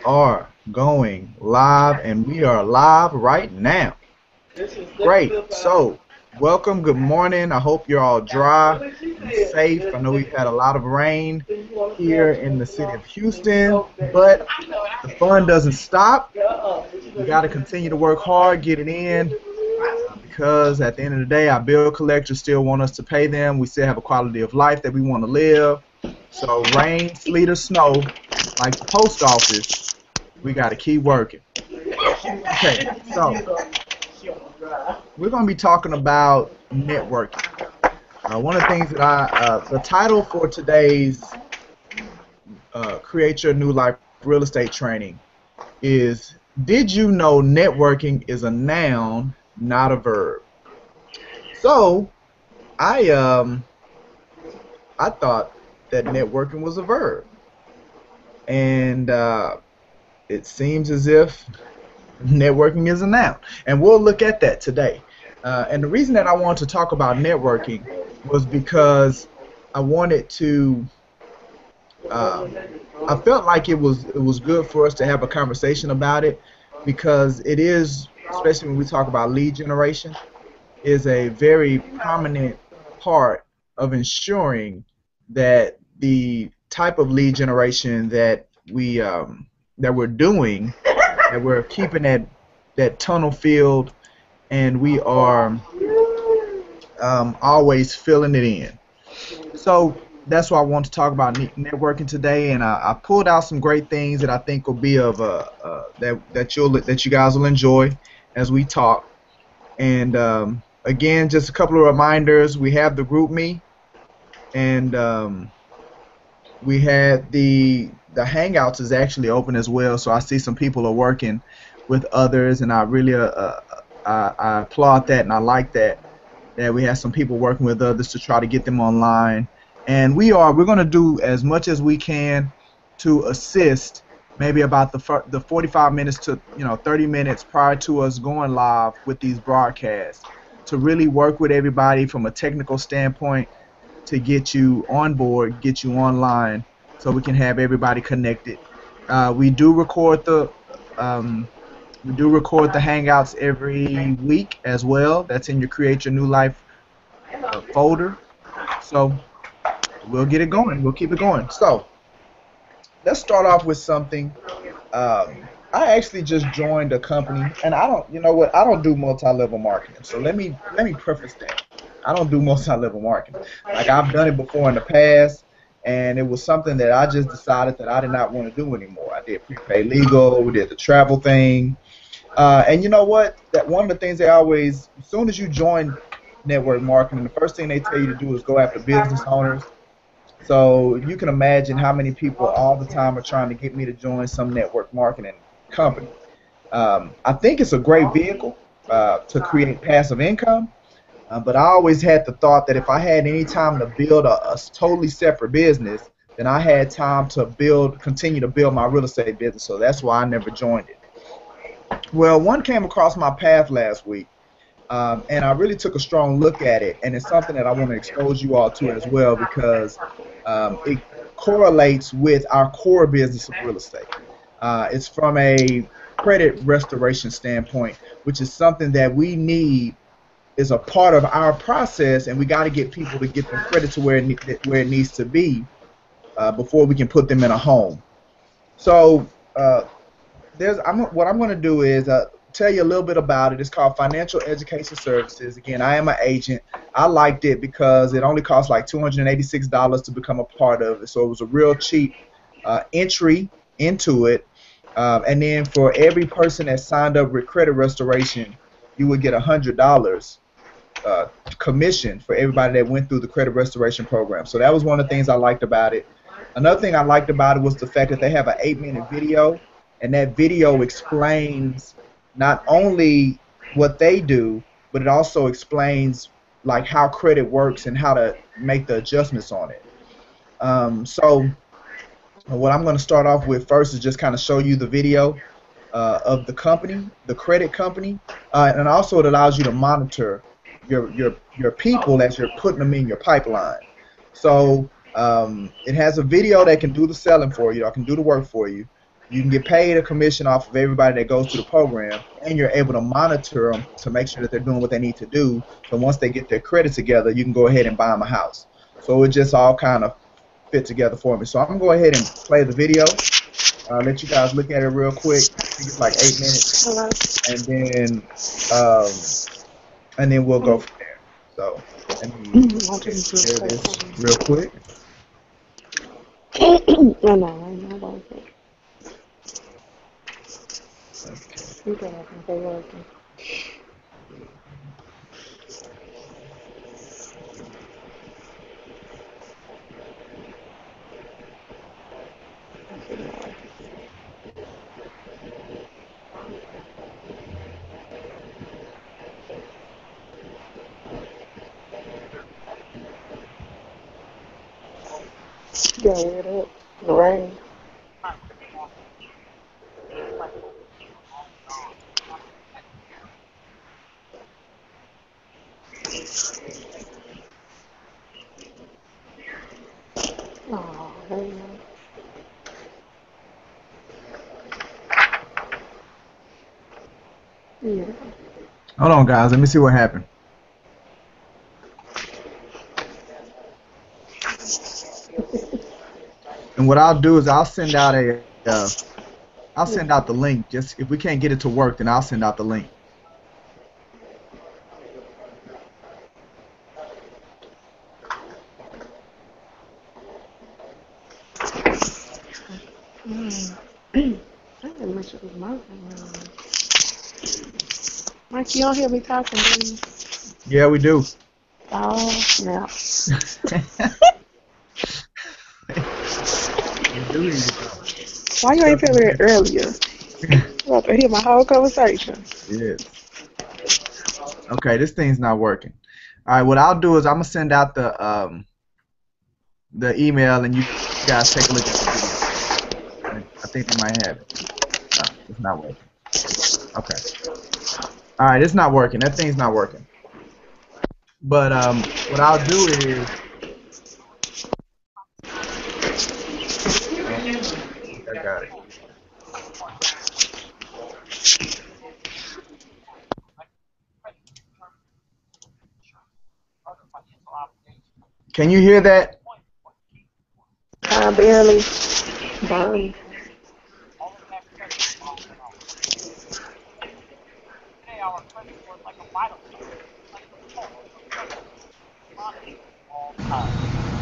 are going live, and we are live right now. Great. So, welcome. Good morning. I hope you're all dry and safe. I know we've had a lot of rain here in the city of Houston, but the fun doesn't stop. We got to continue to work hard, get it in, because at the end of the day, our bill collectors still want us to pay them. We still have a quality of life that we want to live. So, rain, sleet, or snow, like the post office, we got to keep working. Okay, so we're going to be talking about networking. One of the things that the title for today's Create Your New Life real estate training is, did you know networking is a noun, not a verb? So I thought that networking was a verb, and it seems as if networking is a noun, and we'll look at that today. And the reason that I wanted to talk about networking was because I wanted to. I felt like it was good for us to have a conversation about it, because it is, especially when we talk about lead generation, is a very prominent part of ensuring that the type of lead generation that we're doing, that we're keeping that tunnel filled, and we are always filling it in. So that's why I want to talk about networking today, and I pulled out some great things that I think will be of that you guys will enjoy as we talk. And again, just a couple of reminders: we have the group me, and we had the Hangouts is actually open as well. So I see some people are working with others, and I really I applaud that, and I like that we have some people working with others to try to get them online. And we're going to do as much as we can to assist, maybe about the 45 minutes to 30 minutes prior to us going live with these broadcasts, to really work with everybody from a technical standpoint to get you on board, get you online, so we can have everybody connected. We do record the Hangouts every week as well. That's in your Create Your New Life folder. So we'll get it going. We'll keep it going. So let's start off with something. I actually just joined a company, and I don't, you know what? I don't do multi-level marketing. So let me preface that. I don't do multi-level marketing. Like, I've done it before in the past, and it was something that I just decided that I did not want to do anymore. I did prepaid legal. We did the travel thing. And you know what? That one of the things they always, as soon as you join network marketing, the first thing they tell you to do is go after business owners. So you can imagine how many people all the time are trying to get me to join some network marketing company. I think it's a great vehicle to create passive income, but I always had the thought that if I had any time to build a totally separate business, then I had time to continue to build my real estate business. So that's why I never joined it. Well, one came across my path last week, and I really took a strong look at it, and it's something that I want to expose you all to as well, because it correlates with our core business of real estate. It's from a credit restoration standpoint, which is something that we need, is a part of our process, and we got to get people to get their credit to where it needs to be before we can put them in a home. So what I'm going to do is tell you a little bit about it. It's called Financial Education Services. Again, I am an agent. I liked it because it only cost like $286 to become a part of it, so it was a real cheap entry into it. And then for every person that signed up with credit restoration, you would get $100 commission for everybody that went through the credit restoration program. So that was one of the things I liked about it. Another thing I liked about it was the fact that they have an 8-minute video, and that video explains not only what they do, but it also explains like how credit works and how to make the adjustments on it. So what I'm going to start off with first is just kind of show you the video of the company, the credit company, and also it allows you to monitor your people as you're putting them in your pipeline. So it has a video that can do the selling for you, or can do the work for you. You can get paid a commission off of everybody that goes to the program, and you're able to monitor them to make sure that they're doing what they need to do. So once they get their credit together, you can go ahead and buy them a house. So it just all kind of fit together for me. So I'm gonna go ahead and play the video. Let you guys look at it real quick. I think it's like 8 minutes, and then we'll go from there. So let me share this real quick. Got it up. The rain. Oh, hell yeah. Hold on, guys. Let me see what happened. And what I'll do is I'll send out the link. Just if we can't get it to work, then I'll send out the link. I didn't mention it was my thing. Mike, you don't hear me talking, do you? Yeah, we do. Oh, yeah. Why you ain't telling me that earlier? I'm about to hear my whole conversation. Yes. Okay, this thing's not working. All right, what I'll do is I'm gonna send out the email, and you guys take a look at the video. I think they might have it. No, it's not working. Okay. All right, it's not working. That thing's not working. But what I'll do is I got it. Can you hear that? Barely. Barely.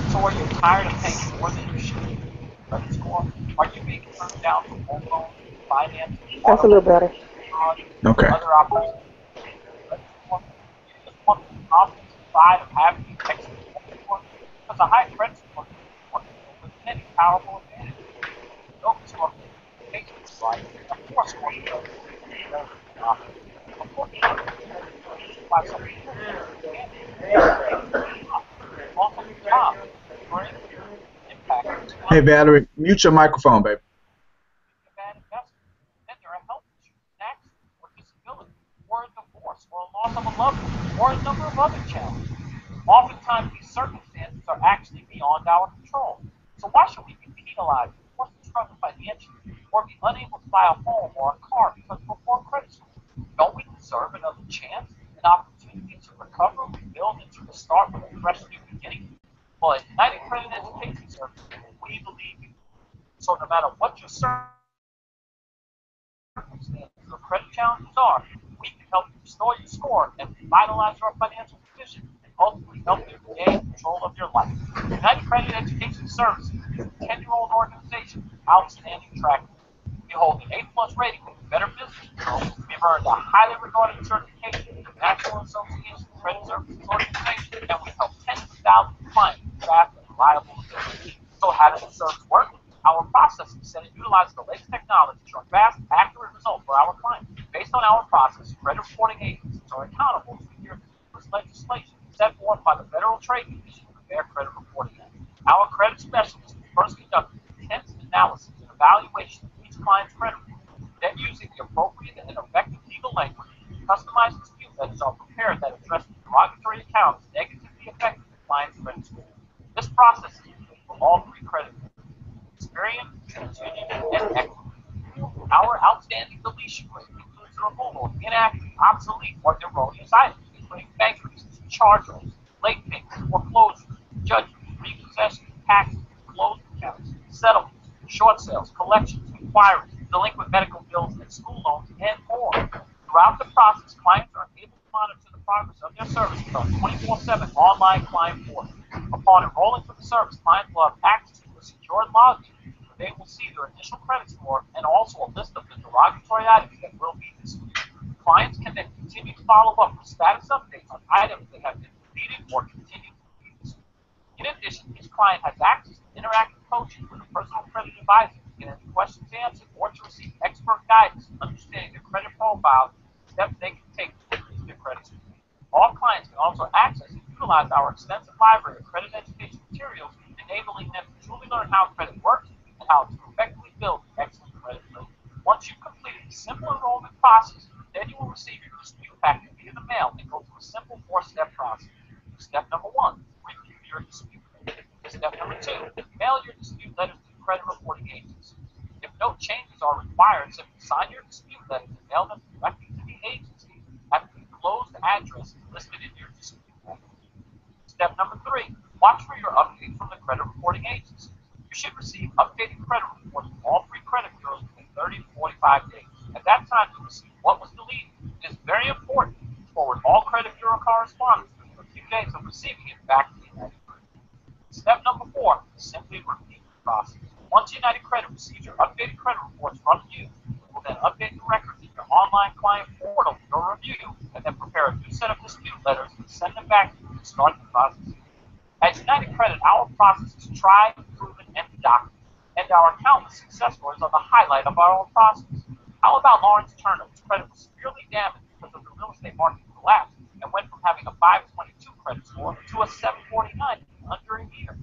So are you tired of paying more than you should credit score? Are you being turned down for home loans, finance, That's a little better. Okay. Other opportunities? You just want the confidence and pride of having the excellent credit score? Because a high credit score with many powerful advantages. Go to a patient site, of course, score of course, by some Hey, Valerie, mute your microphone, baby. Then there are health issues, accident, or disability, or a divorce, or a loss of a loved one, or a number of other challenges. Oftentimes, these circumstances are actually beyond our control. So why should we be penalized, forced to struggle financially, or be unable to buy a home or a car because of a poor credit score? Don't we deserve another chance, an opportunity to recover, rebuild, and to restart with a fresh new beginning? Well, at United Credit Education Service, we believe you. So no matter what your circumstances or credit challenges are, we can help you restore your score and revitalize your financial position and ultimately help you regain control of your life. United Credit Education Services is a 10-year-old organization with outstanding track record. We hold an A+ rating with the Better Business Bureau. We've earned a highly regarded certification in the National Association of Credit Services Organizations, and we help tens of thousands of clients with fast and reliable ability. So how does the service work? Our processing center utilizes the latest technology to ensure fast, accurate results for our clients. Based on our process, credit reporting agencies are accountable to adhere to this legislation set forth by the Federal Trade Commission and the Fair Credit Reporting Act. Our credit specialists first conduct intense analysis and evaluation of each client's credit report. Then, using the appropriate and effective legal language, customized dispute letters are prepared that address the derogatory accounts negatively affecting the client's credit score. This process is for all three credit experience, TuneIn, and equity. outstanding deletion rate includes the removal of inactive, obsolete, or erroneous items, including bankruptcies, charge-offs, late payments, foreclosures, judgments, repossessions, taxes, closed accounts, settlements, short sales, collections, inquiries, delinquent medical bills, and school loans, and more. Throughout the process, clients are able to monitor the progress of their service with our 24/7 online client portal. Upon enrolling for the service, clients will have access to a secured login where they will see their initial credit score and also a list of the derogatory items that will be disputed. Clients can then continue to follow up with status updates on items that have been deleted or continue to be disputed. In addition, each client has access to interactive coaching with a personal credit advisor to get any questions answered or to receive expert guidance in understanding their credit profile and steps they can take to increase their credit score. All clients can also access and utilize our extensive library of credit education materials, enabling them to truly learn how credit works and how to effectively build excellent credit rating. Once you've completed the simple enrollment process, then you will receive your dispute packet via the mail and go through a simple 4-step process. Step number 1, review your dispute. Step number 2, mail your dispute letters to the credit reporting agency. If no changes are required, simply sign your dispute letters and mail them directly to the agency at the enclosed address listed in your dispute packet. Step number 3, watch for your updates from the credit reporting agency. You should receive updated credit reports from all 3 credit bureaus within 30 to 45 days. At that time, you will see what was deleted. It is very important to forward all credit bureau correspondence within a few days of receiving it back to United Credit. Step number 4, simply repeat the process. Once United Credit receives your updated credit reports from you, it will then update the records in your online client portal for your review, and then prepare a new set of dispute letters and send them back to you to start the process. At United Credit, our process is tried, proven, and documented, and our countless success stories are the highlight of our own process. How about Lawrence Turner, whose credit was severely damaged because of the real estate market collapse and went from having a 522 credit score to a 749 in under a year?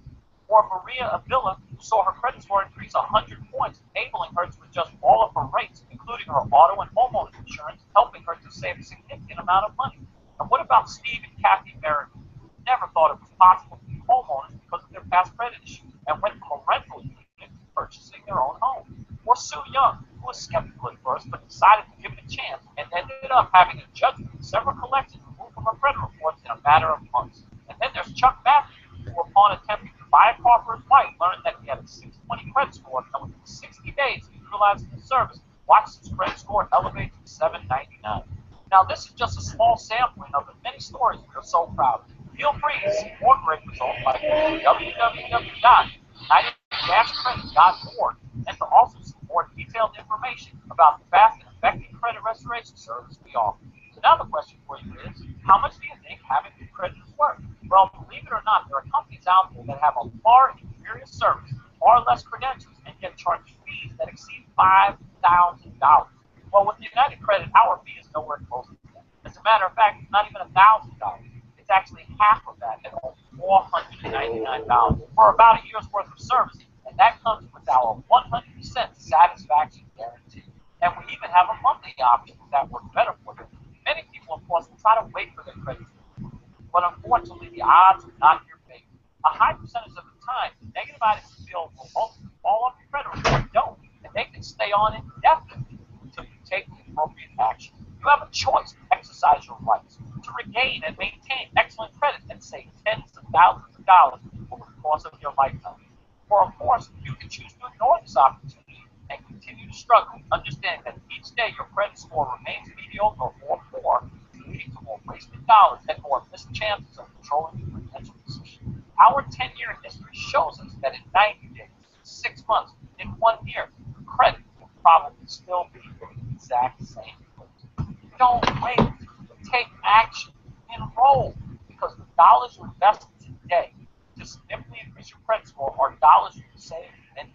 Or Maria Avila, who saw her credit score increase 100 points, enabling her to adjust all of her rates, including her auto and homeowners insurance, helping her to save a significant amount of money. And what about Steve and Kathy Merrick, who never thought it was possible to be homeowners because of their past credit issues and went from a rental unit to purchasing their own home? Or Sue Young, who was skeptical at first but decided to give it a chance and ended up having a judgment and several collections removed from her credit reports in a matter of months. And then there's Chuck Matthews, who upon attempting to buy a car for his wife learned that he had a 620 credit score, and within 60 days of utilizing the service, watched his credit score elevate to 799. Now this is just a small sampling of the many stories we are so proud of. Feel free to see more great results by going to www.united-credit.org and to also see more detailed information about the fast and effective credit restoration service we offer. So now the question for you is, how much do you think having good credit is worth? Well, believe it or not, there are companies out there that have a far inferior service, far less credentials, and yet charge fees that exceed $5,000. Well, with United Credit, our fee is nowhere close to that. As a matter of fact, it's not even $1,000. It's actually half of that at only $499 for about a year's worth of service, and that comes with our 100% satisfaction guarantee. And we even have a monthly option that works better for them. Many people, of course, will try to wait for their credit to improve, but unfortunately, the odds are not in your favor. A high percentage of the time, the negative items you feel will ultimately fall off your credit report don't, and they can stay on indefinitely until you take the appropriate action. You have a choice to exercise your rights to regain and maintain excellent credit and save tens of thousands of dollars over the course of your lifetime. Or, of course, you can choose to ignore this opportunity and continue to struggle, understanding that each day your credit score remains mediocre or poor, leading to more wasted dollars and more missed chances of controlling your financial position. Our 10-year history shows us that in 90 days, 6 months, in 1 year, credit will probably still be in the exact same place. Don't wait. Take action. Enroll. Because the dollars you invest today to significantly increase your credit score are dollars you can save and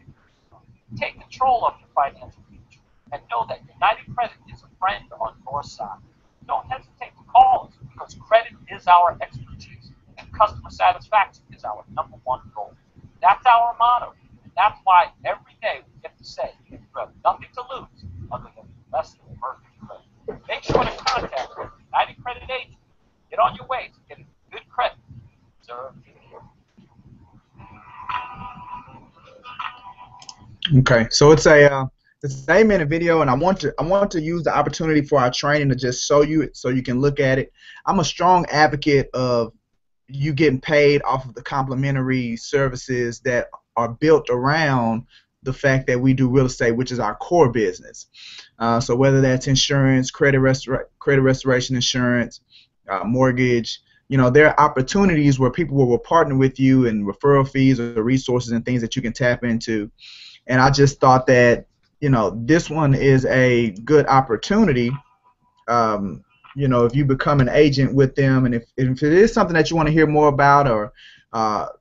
take control of your financial future. And know that United Credit is a friend on your side. Don't hesitate to call us because credit is our expertise and customer satisfaction is our #1 goal. That's our motto. And that's why every day we get to say you have nothing to lose other than less than perfect credit. Make sure to contact your United Credit agent. Get on your way to getting good credit. Sir. Okay, so it's a It's an 8-minute video, and I want to use the opportunity for our training to just show you it so you can look at it. I'm a strong advocate of you getting paid off of the complimentary services that are built around the fact that we do real estate, which is our core business. So whether that's insurance, credit restoration insurance, mortgage, there are opportunities where people will partner with you and referral fees or resources and things that you can tap into. And I just thought that, this one is a good opportunity. If you become an agent with them, and if it is something that you want to hear more about, or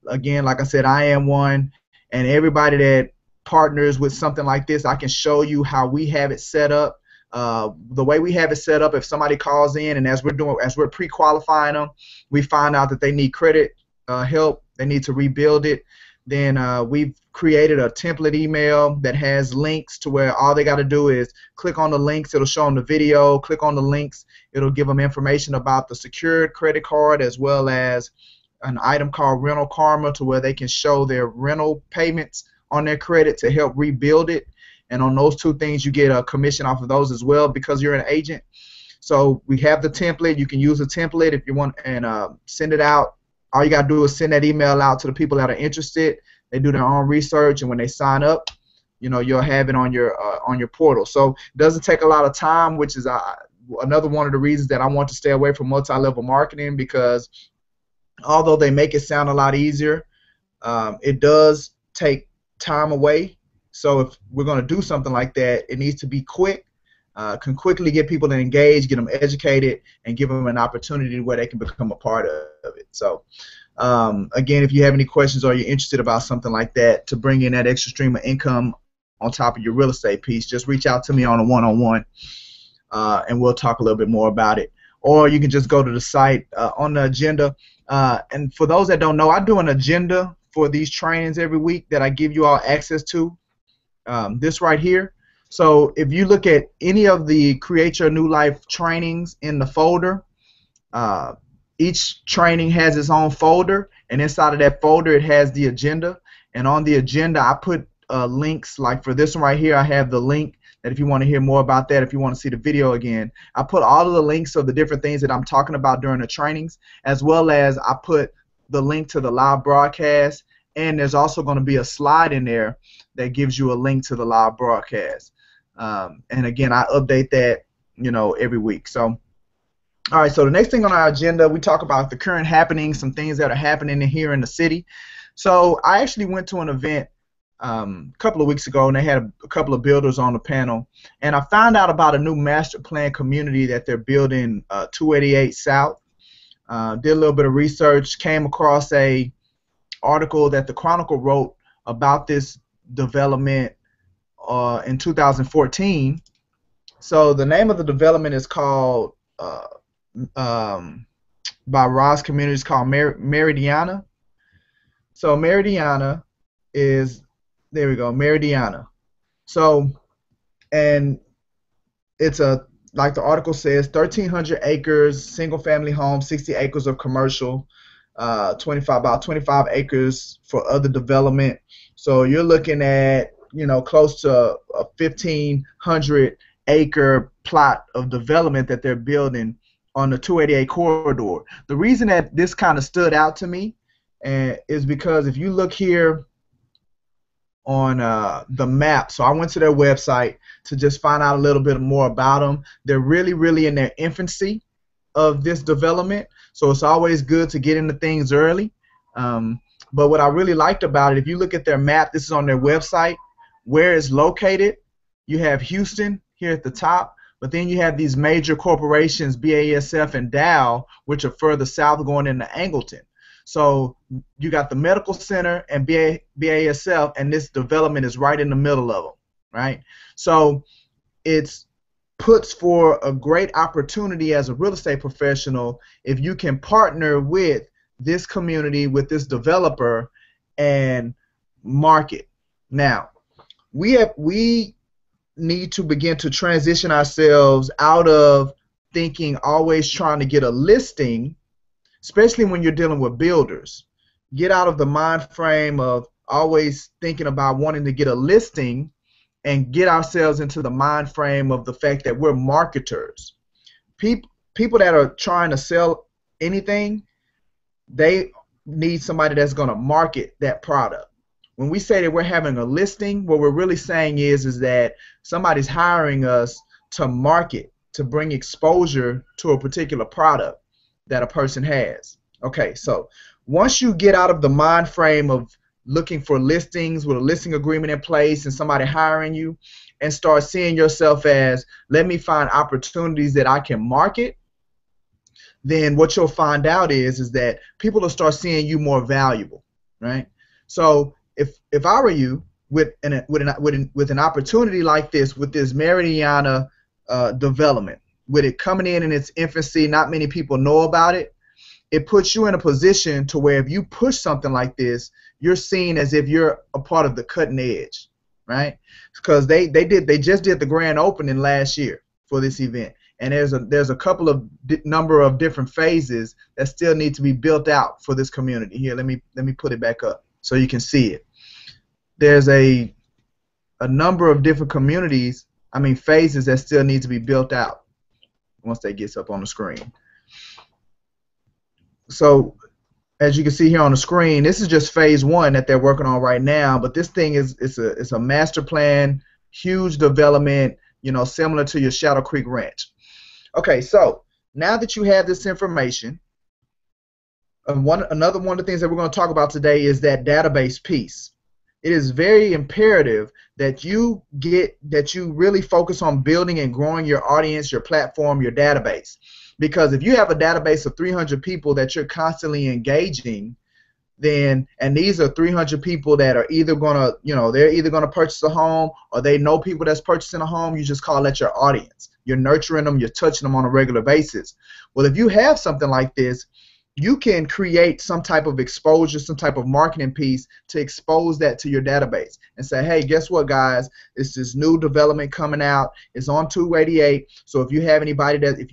again, like I said, I am one, and everybody that partners with something like this, I can show you how we have it set up. The way we have it set up, if somebody calls in, and as we're pre-qualifying them, we find out that they need credit help, they need to rebuild it, then we've created a template email that has links to where all they got to do is click on the links. It'll show them the video. Click on the links. It'll give them information about the secured credit card, as well as an item called Rental Karma, to where they can show their rental payments on their credit to help rebuild it. And on those two things, you get a commission off of those as well because you're an agent. So we have the template. You can use the template if you want, and send it out. All you got to do is send that email out to the people that are interested. They do their own research, and when they sign up, you'll have it on your portal. So it doesn't take a lot of time, which is another one of the reasons that I want to stay away from multi-level marketing, because although they make it sound a lot easier, it does take time away. So if we're going to do something like that, it needs to be quick, can quickly get people to engage, get them educated, and give them an opportunity where they can become a part of it. So again, if you have any questions or you're interested about something like that to bring in that extra stream of income on top of your real estate piece, just reach out to me on a one-on-one, and we'll talk a little bit more about it. Or you can just go to the site on the agenda. And for those that don't know, I do an agenda for these trainings every week that I give you all access to. This right here. So if you look at any of the Create Your New Life trainings in the folder, each training has its own folder, and inside of that folder it has the agenda. And on the agenda I put links. Like for this one right here, I have the link that if you want to hear more about that, if you want to see the video again, I put all of the links of the different things that I'm talking about during the trainings, as well as I put the link to the live broadcast, and there's also going to be a slide in there that gives you a link to the live broadcast. And again, I update that, every week. So, all right. So the next thing on our agenda, we talk about the current happenings, some things that are happening here in the city. So I actually went to an event a couple of weeks ago, and they had a couple of builders on the panel, and I found out about a new master plan community that they're building, 288 South. Did a little bit of research, came across a article that the Chronicle wrote about this development in 2014. So the name of the development is called by Ross Communities, called Meridiana. So Meridiana is, there we go, Meridiana. So, and it's like the article says, 1,300 acres, single family home, 60 acres of commercial, about 25 acres for other development. So you're looking at, close to a 1,500 acre plot of development that they're building on the 288 corridor. The reason that this kind of stood out to me is because if you look here on the map, so I went to their website to just find out a little bit more about them. They're really in their infancy of this development, so it's always good to get into things early. But what I really liked about it, if you look at their map, this is on their website, where it's located. You have Houston here at the top, but then you have these major corporations, BASF and Dow, which are further south going into Angleton. So you got the medical center and BASF, and this development is right in the middle of them, right? So it's puts for a great opportunity as a real estate professional if you can partner with this community, with this developer, and market. Now, we need to begin to transition ourselves out of thinking always trying to get a listing, especially when you're dealing with builders. Get out of the mind frame of always thinking about wanting to get a listing and get ourselves into the mind frame of the fact that we're marketers. People that are trying to sell anything, they need somebody that's going to market that product. When we say that we're having a listing, what we're really saying is that somebody's hiring us to market, to bring exposure to a particular product that a person has. Okay, so once you get out of the mind frame of looking for listings with a listing agreement in place and somebody hiring you, and start seeing yourself as, let me find opportunities that I can market, then what you'll find out is that people will start seeing you more valuable, right? So if I were you, with an opportunity like this, with this Meridiana development, with it coming in its infancy, not many people know about it. It puts you in a position to where if you push something like this, you're seen as if you're a part of the cutting edge, right? Because they just did the grand opening last year for this event, and there's a couple of number of different phases that still need to be built out for this community. Here, let me put it back up so you can see it. There's a number of different phases that still need to be built out once that gets up on the screen. So as you can see here on the screen, this is just phase 1 that they're working on right now, but this thing it's a master plan, huge development, similar to your Shadow Creek Ranch. Okay, so now that you have this information, another one of the things that we're going to talk about today is that database piece. It is very imperative that you really focus on building and growing your audience, your platform, your database. Because if you have a database of 300 people that you're constantly engaging, and these are 300 people that are either gonna, they're either gonna purchase a home or they know people that's purchasing a home, you just call that your audience. You're nurturing them, you're touching them on a regular basis. Well, if you have something like this, you can create some type of exposure, some type of marketing piece to expose that to your database and say, hey, guess what, guys? It's this new development coming out. It's on 288. So if you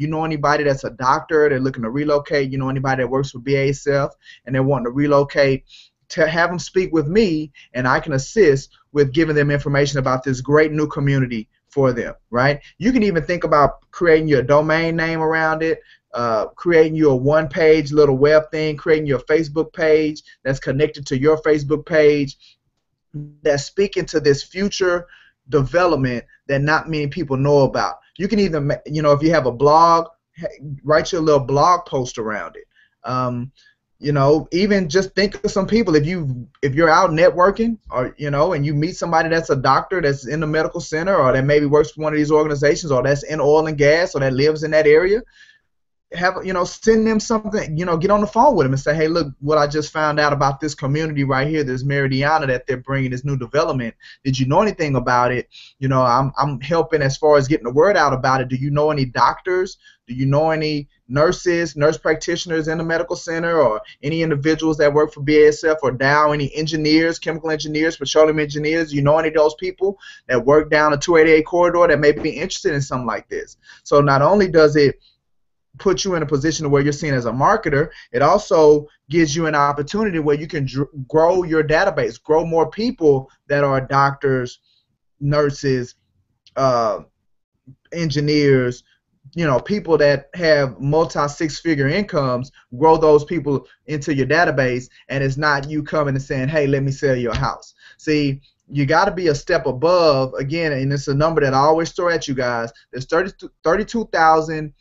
know anybody that's a doctor, they're looking to relocate, anybody that works for BASF and they're wanting to relocate, to have them speak with me, and I can assist with giving them information about this great new community for them, right? You can even think about creating your domain name around it, creating you a one-page little web thing, creating your Facebook page that's connected to your Facebook page, that's speaking to this future development that not many people know about. You can even, if you have a blog, write your little blog post around it. Even just think of some people. If you're out networking, or and you meet somebody that's a doctor that's in the medical center, or that maybe works for one of these organizations, or that's in oil and gas, or that lives in that area, send them something, get on the phone with them and say, hey, look, what I just found out about this community right here, this Meridiana that they're bringing, this new development. Did you know anything about it? I'm helping as far as getting the word out about it. Do you know any doctors? Do you know any nurses, nurse practitioners in the medical center, or any individuals that work for BASF or Dow, any engineers, chemical engineers, petroleum engineers? You know any of those people that work down the 288 corridor that may be interested in something like this? So not only does it put you in a position where you're seen as a marketer, it also gives you an opportunity where you can grow your database, grow more people that are doctors, nurses, engineers, people that have multi-six-figure incomes. Grow those people into your database, and it's not you coming and saying, hey, let me sell your house. See, you got to be a step above, again, and it's a number that I always throw at you guys. There's 32,000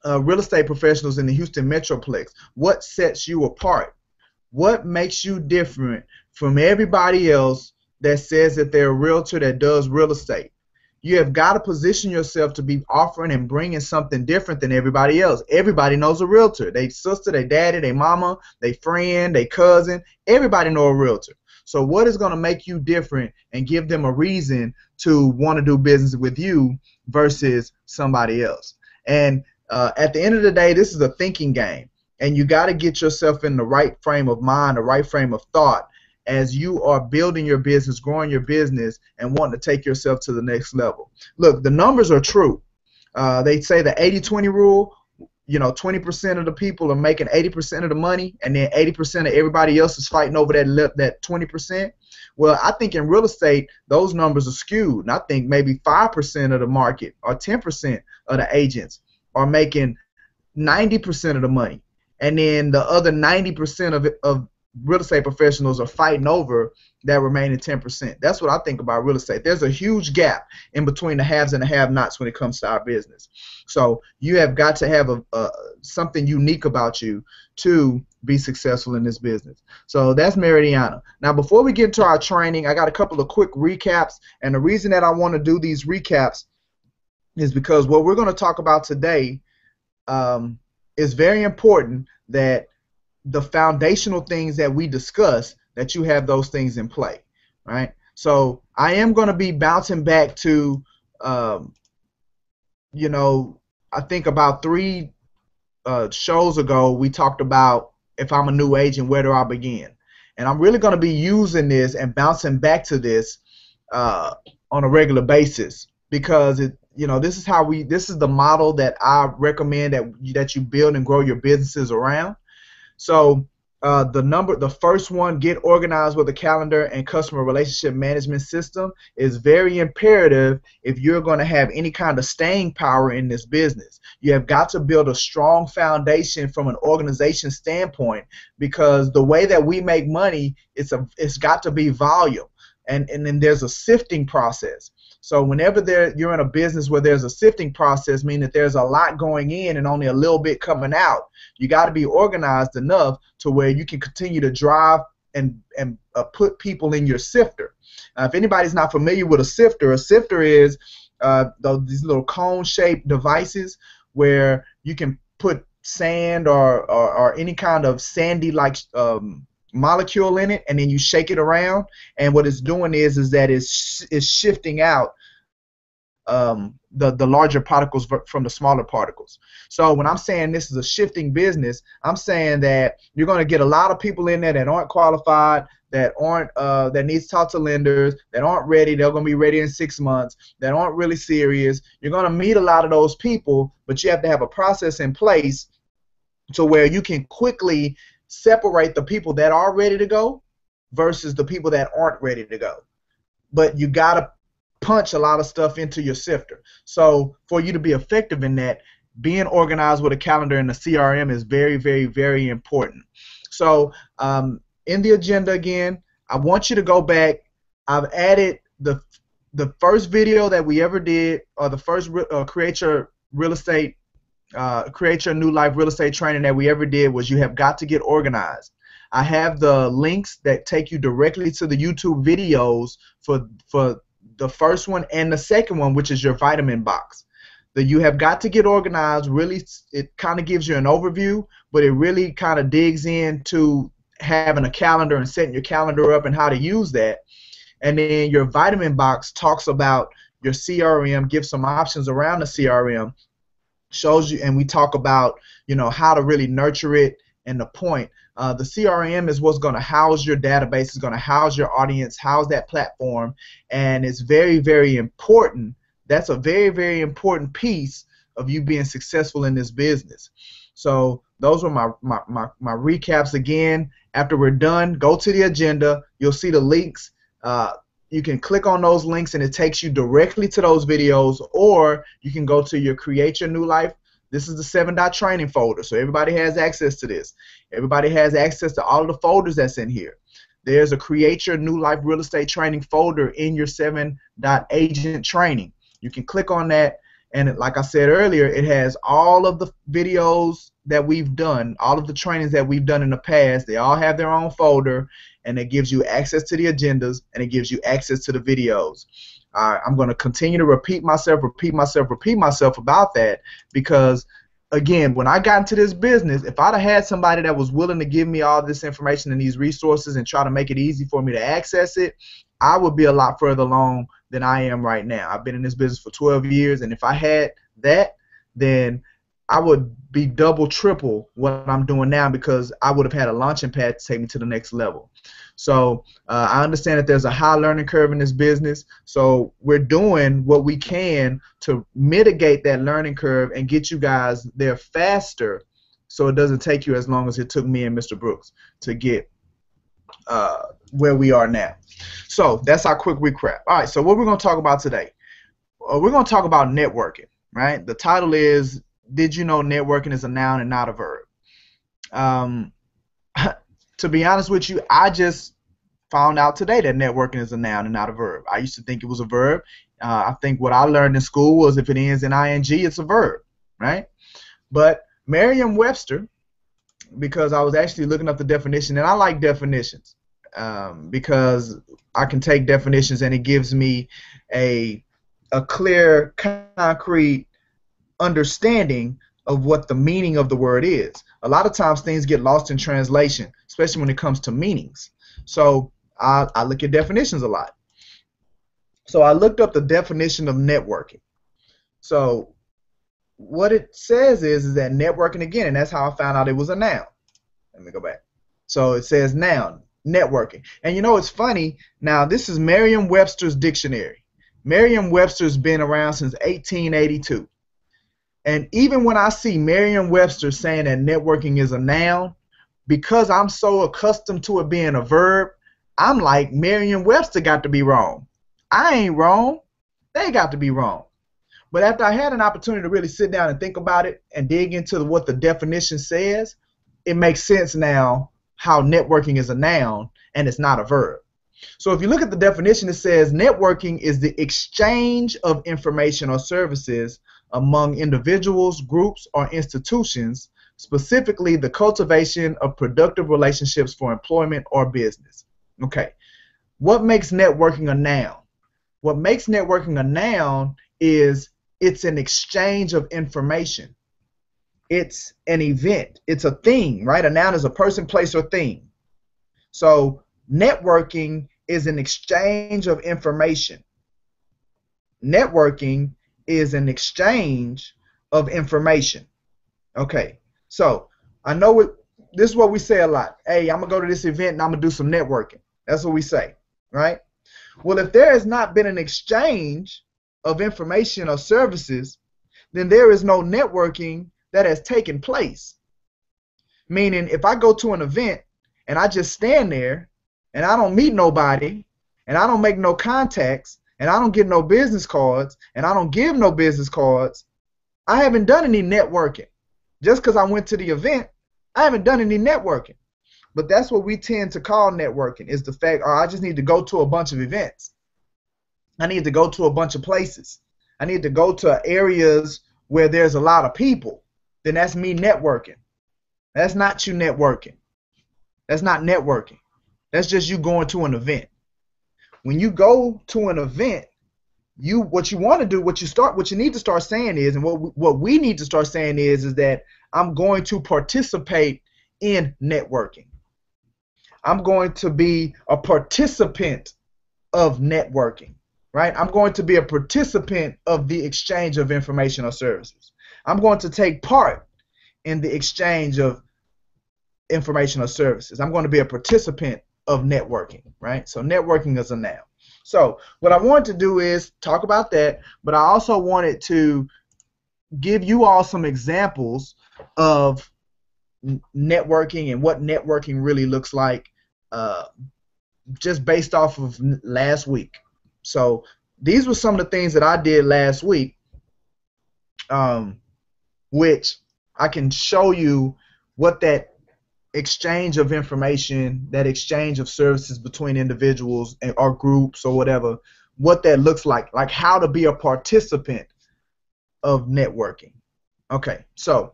real estate professionals in the Houston Metroplex. What sets you apart? What makes you different from everybody else that says that they're a realtor that does real estate? You have got to position yourself to be offering and bringing something different than everybody else. Everybody knows a realtor. They sister, they daddy, they mama, they friend, they cousin. Everybody know a realtor. So what is going to make you different and give them a reason to want to do business with you versus somebody else? And at the end of the day, this is a thinking game, and you got to get yourself in the right frame of mind, the right frame of thought as you are building your business, growing your business, and wanting to take yourself to the next level. Look, the numbers are true. They say the 80-20 rule. 20% of the people are making 80% of the money, and then 80% of everybody else is fighting over that 20%. Well, I think in real estate, those numbers are skewed. And I think maybe 5% of the market or 10% of the agents are making 90% of the money. And then the other 90% of real estate professionals are fighting over that remaining 10%. That's what I think about real estate. There's a huge gap in between the haves and the have-nots when it comes to our business. So you have got to have something unique about you to be successful in this business. So that's Meridiana. Now, before we get into our training, I got a couple of quick recaps. And the reason that I want to do these recaps is because what we're going to talk about today is very important, that the foundational things that we discuss, that you have those things in play, right? So I am going to be bouncing back to, I think about 3 shows ago, we talked about if I'm a new agent, where do I begin? And I'm really going to be using this and bouncing back to this on a regular basis, because this is the model that I recommend that you build and grow your businesses around. So the first one, get organized with a calendar and customer relationship management system, is very imperative if you're going to have any kind of staying power in this business. You have got to build a strong foundation from an organization standpoint, because the way that we make money, it's got to be volume, and then there's a sifting process. So whenever you're in a business where there's a sifting process, meaning that there's a lot going in and only a little bit coming out, you got to be organized enough to where you can continue to drive and put people in your sifter. If anybody's not familiar with a sifter is these little cone-shaped devices where you can put sand or any kind of sandy-like molecule in it, and then you shake it around, and what it's doing is that it's shifting out the larger particles from the smaller particles. So when I'm saying this is a shifting business, I'm saying that you're going to get a lot of people in there that aren't qualified, that needs to talk to lenders, that aren't ready. They're going to be ready in 6 months, that aren't really serious. You're going to meet a lot of those people, but you have to have a process in place to where you can quickly separate the people that are ready to go versus the people that aren't ready to go. But you got to punch a lot of stuff into your sifter. So for you to be effective in that, being organized with a calendar and a CRM is very, very, very important. So in the agenda again, I want you to go back. I've added the first video that we ever did, or the first create your new life real estate training that we ever did, was you have got to get organized. I have the links that take you directly to the YouTube videos for the first one and the second one, which is your vitamin box. That you have got to get organized. Really, it kind of gives you an overview, but it really kind of digs into having a calendar and setting your calendar up and how to use that. And then your vitamin box talks about your CRM, gives some options around the CRM, shows you, and we talk about how to really nurture it and the point. The CRM is what's going to house your database, is going to house your audience, house that platform, and it's very, very important. That's a very, very important piece of you being successful in this business. So those were my recaps. Again, after we're done, go to the agenda. You'll see the links. You can click on those links and it takes you directly to those videos, or you can go to your Create Your New Life. This is the 7-dot training folder, so everybody has access to this. Everybody has access to all of the folders that's in here. There's a Create Your New Life Real Estate Training folder in your 7-dot agent training. You can click on that, and like I said earlier, it has all of the videos that we've done, all of the trainings that we've done in the past. They all have their own folder, and it gives you access to the agendas, and it gives you access to the videos. I'm going to continue to repeat myself about that, because again, when I got into this business, if I'd have had somebody that was willing to give me all this information and these resources and try to make it easy for me to access it, I would be a lot further along than I am right now. I've been in this business for 12 years, and if I had that, then I would be double, triple what I'm doing now because I would have had a launching pad to take me to the next level. So I understand that there's a high learning curve in this business. So we're doing what we can to mitigate that learning curve and get you guys there faster, so it doesn't take you as long as it took me and Mr. Brooks to get where we are now. So that's our quick recap. All right, so what we're going to talk about today. We're going to talk about networking, right? The title is, Did You Know Networking is a Noun and Not a Verb? To be honest with you, I just found out today that networking is a noun and not a verb. I used to think it was a verb. I think what I learned in school was if it ends in ing, it's a verb, right? But Merriam-Webster, because I was actually looking up the definition, and I like definitions because I can take definitions and it gives me a clear, concrete understanding of what the meaning of the word is. A lot of times things get lost in translation, especially when it comes to meanings. So I look at definitions a lot. So I looked up the definition of networking. So what it says is that networking, again, and that's how I found out it was a noun. Let me go back. So it says noun, networking. And you know, it's funny. Now, this is Merriam-Webster's dictionary. Merriam-Webster's been around since 1882. And even when I see Merriam-Webster saying that networking is a noun, because I'm so accustomed to it being a verb, I'm like, Merriam-Webster got to be wrong. I ain't wrong. They got to be wrong. But after I had an opportunity to really sit down and think about it and dig into what the definition says, it makes sense now how networking is a noun and it's not a verb. So if you look at the definition, it says networking is the exchange of information or services among individuals, groups, or institutions, specifically the cultivation of productive relationships for employment or business. Okay, what makes networking a noun? What makes networking a noun is it's an exchange of information. It's an event. It's a thing, right? A noun is a person, place, or thing. So networking is an exchange of information. Networking is an exchange of information. Okay, so I know this is what we say a lot. Hey, I'm going to go to this event and I'm going to do some networking. That's what we say, right? Well, if there has not been an exchange of information or services, then there is no networking that has taken place. Meaning, if I go to an event and I just stand there and I don't meet nobody and I don't make no contacts and I don't get no business cards and I don't give no business cards, I haven't done any networking. Just because I went to the event, I haven't done any networking. But that's what we tend to call networking, is the fact, oh, I just need to go to a bunch of events. I need to go to a bunch of places. I need to go to areas where there's a lot of people. Then that's me networking. That's not you networking. That's not networking. That's just you going to an event. When you go to an event, what you want to do, what you need to start saying is, and what we need to start saying is that I'm going to participate in networking. I'm going to be a participant of networking, right? I'm going to be a participant of the exchange of information or services. I'm going to take part in the exchange of information or services. I'm going to be a participant of networking, right? So networking is a noun. So what I wanted to do is talk about that, but I also wanted to give you all some examples of networking and what networking really looks like, just based off of last week. So these were some of the things that I did last week, which I can show you what that exchange of information, that exchange of services between individuals or groups or whatever, what that looks like how to be a participant of networking. Okay, so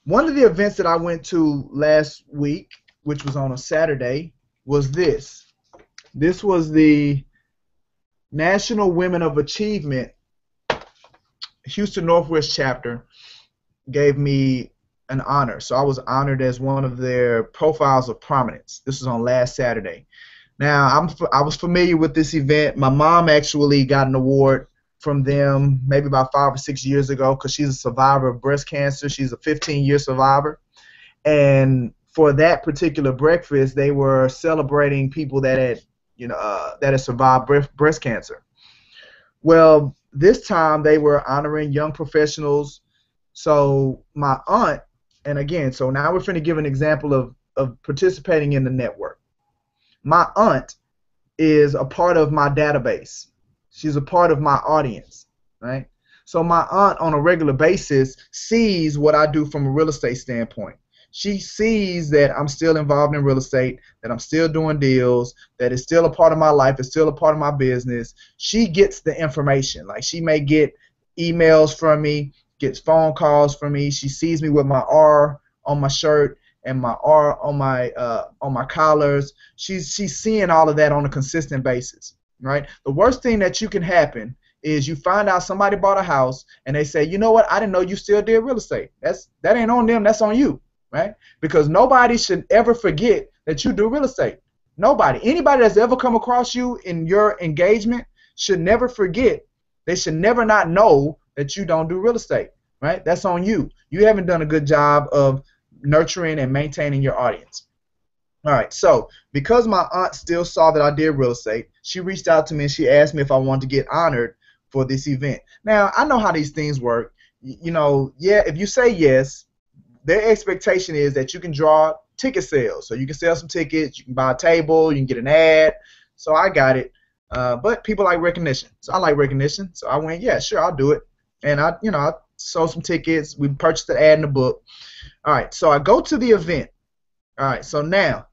one of the events that I went to last week, which was on a Saturday, was this. This was the National Women of Achievement Houston Northwest chapter gave me an honor. So I was honored as one of their profiles of prominence. This was on last Saturday. Now, I was familiar with this event. My mom actually got an award from them maybe about 5 or 6 years ago because she's a survivor of breast cancer. She's a 15-year survivor. And for that particular breakfast, they were celebrating people that had, that had survived breast cancer. Well, this time they were honoring young professionals. So my aunt, and again, so now we're going to give an example of participating in the network. My aunt is a part of my database. She's a part of my audience, right? So my aunt on a regular basis sees what I do from a real estate standpoint. She sees that I'm still involved in real estate, that I'm still doing deals, that it's still a part of my life, it's still a part of my business. She gets the information. Like she may get emails from me, gets phone calls from me. She sees me with my R on my shirt and my R on my collars. She's seeing all of that on a consistent basis, right? The worst thing that you can happen is you find out somebody bought a house and they say, you know what, I didn't know you still did real estate. That ain't on them, that's on you, right? Because nobody should ever forget that you do real estate. Nobody. Anybody that's ever come across you in your engagement should never forget. They should never not know that you don't do real estate, right? That's on you. You haven't done a good job of nurturing and maintaining your audience. All right, so because my aunt still saw that I did real estate, she reached out to me and she asked me if I wanted to get honored for this event. Now, I know how these things work. Yeah, if you say yes, their expectation is that you can draw ticket sales. So you can sell some tickets, you can buy a table, you can get an ad. So I got it. But people like recognition. So I like recognition. So I went, yeah, sure, I'll do it. And I sold some tickets. We purchased an ad in the book. All right, so I go to the event. All right, so now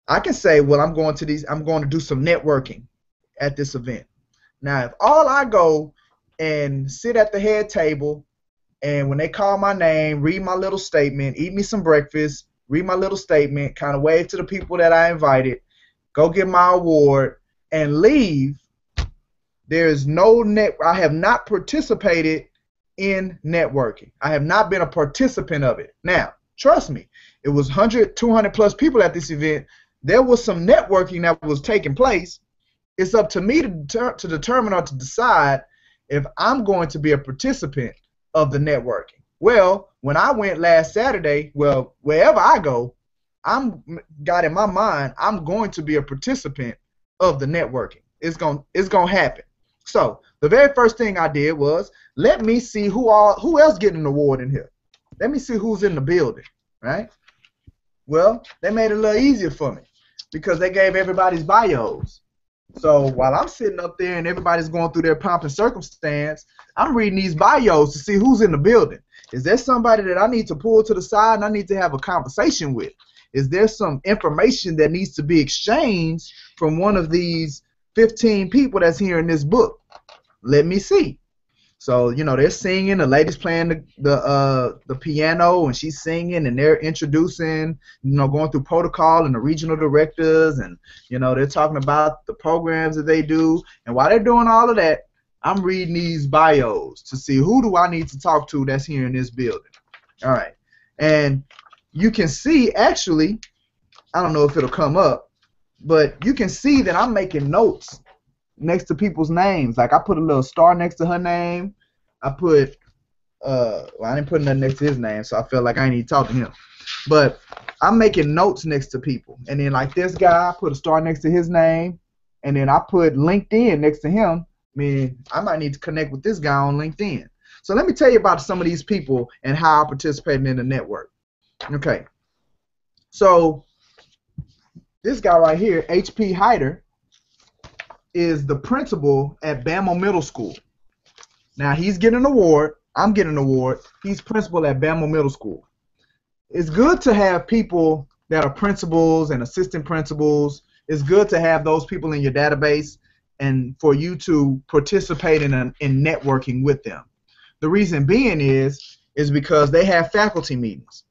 I can say, well, I'm going to do some networking at this event. Now, if all I go and sit at the head table and when they call my name, read my little statement, eat me some breakfast, read my little statement, kind of wave to the people that I invited, go get my award, and leave, there is no I have not participated in networking. I have not been a participant of it. Now, trust me, it was 100, 200 plus people at this event. There was some networking that was taking place. It's up to me to determine or to decide if I'm going to be a participant of the networking. Well, when I went last Saturday, well, wherever I go, got in my mind, I'm going to be a participant of the networking. It's gonna happen. So the very first thing I did was let me see who else getting an award in here. Let me see who's in the building, right? Well, they made it a little easier for me because they gave everybody's bios. So while I'm sitting up there and everybody's going through their pomp and circumstance, I'm reading these bios to see who's in the building. Is there somebody that I need to pull to the side and I need to have a conversation with? Is there some information that needs to be exchanged from one of these 15 people that's here in this book? Let me see. So, they're singing, the lady's playing the piano, and she's singing, and they're introducing, going through protocol and the regional directors, and, they're talking about the programs that they do. And while they're doing all of that, I'm reading these bios to see who do I need to talk to that's here in this building. All right. And you can see, actually, I don't know if it'll come up, but you can see that I'm making notes next to people's names. Like I put a little star next to her name. I put I didn't put nothing next to his name, so I felt like I didn't need to talk to him. But I'm making notes next to people. And then like this guy, I put a star next to his name, and then I put LinkedIn next to him. I mean, I might need to connect with this guy on LinkedIn. So let me tell you about some of these people and how I participated in the network. Okay. So this guy right here, H.P. Hyder, is the principal at Bama Middle School. Now he's getting an award. I'm getting an award. He's principal at Bama Middle School. It's good to have people that are principals and assistant principals. It's good to have those people in your database and for you to participate in networking with them. The reason being is because they have faculty meetings.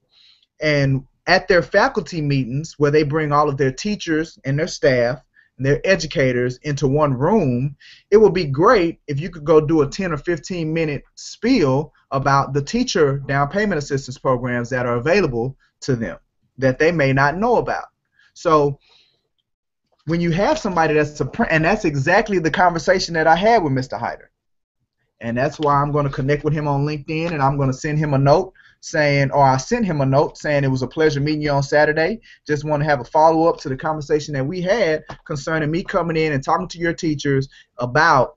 And at their faculty meetings, where they bring all of their teachers and their staff and their educators into one room, it would be great if you could go do a 10 or 15 minute spiel about the teacher down payment assistance programs that are available to them that they may not know about. So when you have somebody and that's exactly the conversation that I had with Mr. Hyder. And that's why I'm going to connect with him on LinkedIn, and I'm going to send him a note saying, or I sent him a note saying it was a pleasure meeting you on Saturday. Just want to have a follow-up to the conversation that we had concerning me coming in and talking to your teachers about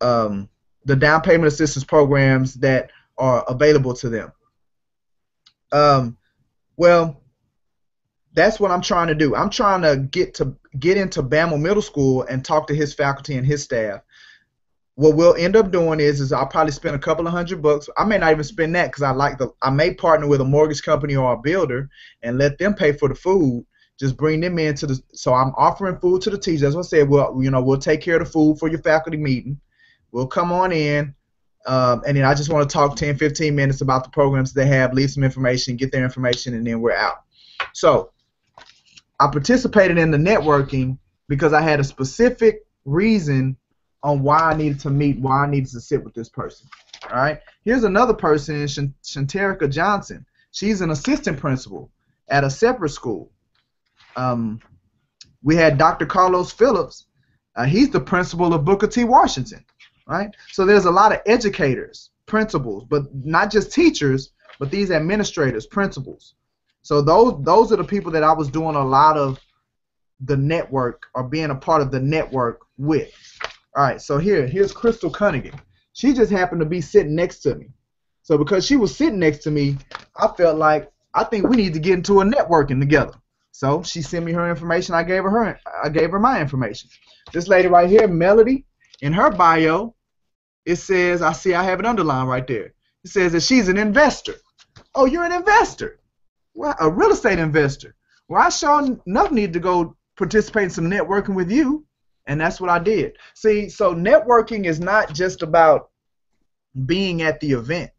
the down payment assistance programs that are available to them. Well, that's what I'm trying to do. I'm trying to get into Bama Middle School and talk to his faculty and his staff. What we'll end up doing is I'll probably spend a couple of $100. I may not even spend that because I may partner with a mortgage company or a builder and let them pay for the food. Just bring them into so I'm offering food to the teachers. As I said, we'll take care of the food for your faculty meeting. We'll come on in, and then I just want to talk 10, 15 minutes about the programs they have, leave some information, get their information, and then we're out. So I participated in the networking because I had a specific reason on why I needed to meet, why I needed to sit with this person. All right. Here's another person, Shanterica Johnson. She's an assistant principal at a separate school. We had Dr. Carlos Phillips. He's the principal of Booker T. Washington. Right. So there's a lot of educators, principals, but not just teachers, but these administrators, principals. So those are the people that I was doing a lot of the network or being a part of the network with. All right, so here's Crystal Cunningham. She just happened to be sitting next to me. So because she was sitting next to me, I felt like I think we need to get into a networking together. So she sent me her information. I gave her my information. This lady right here, Melody, in her bio, it says, I have it underlined right there. It says that she's an investor. Oh, you're an investor. Well, a real estate investor. Well, I sure enough need to go participate in some networking with you, and that's what I did. See, so networking is not just about being at the event.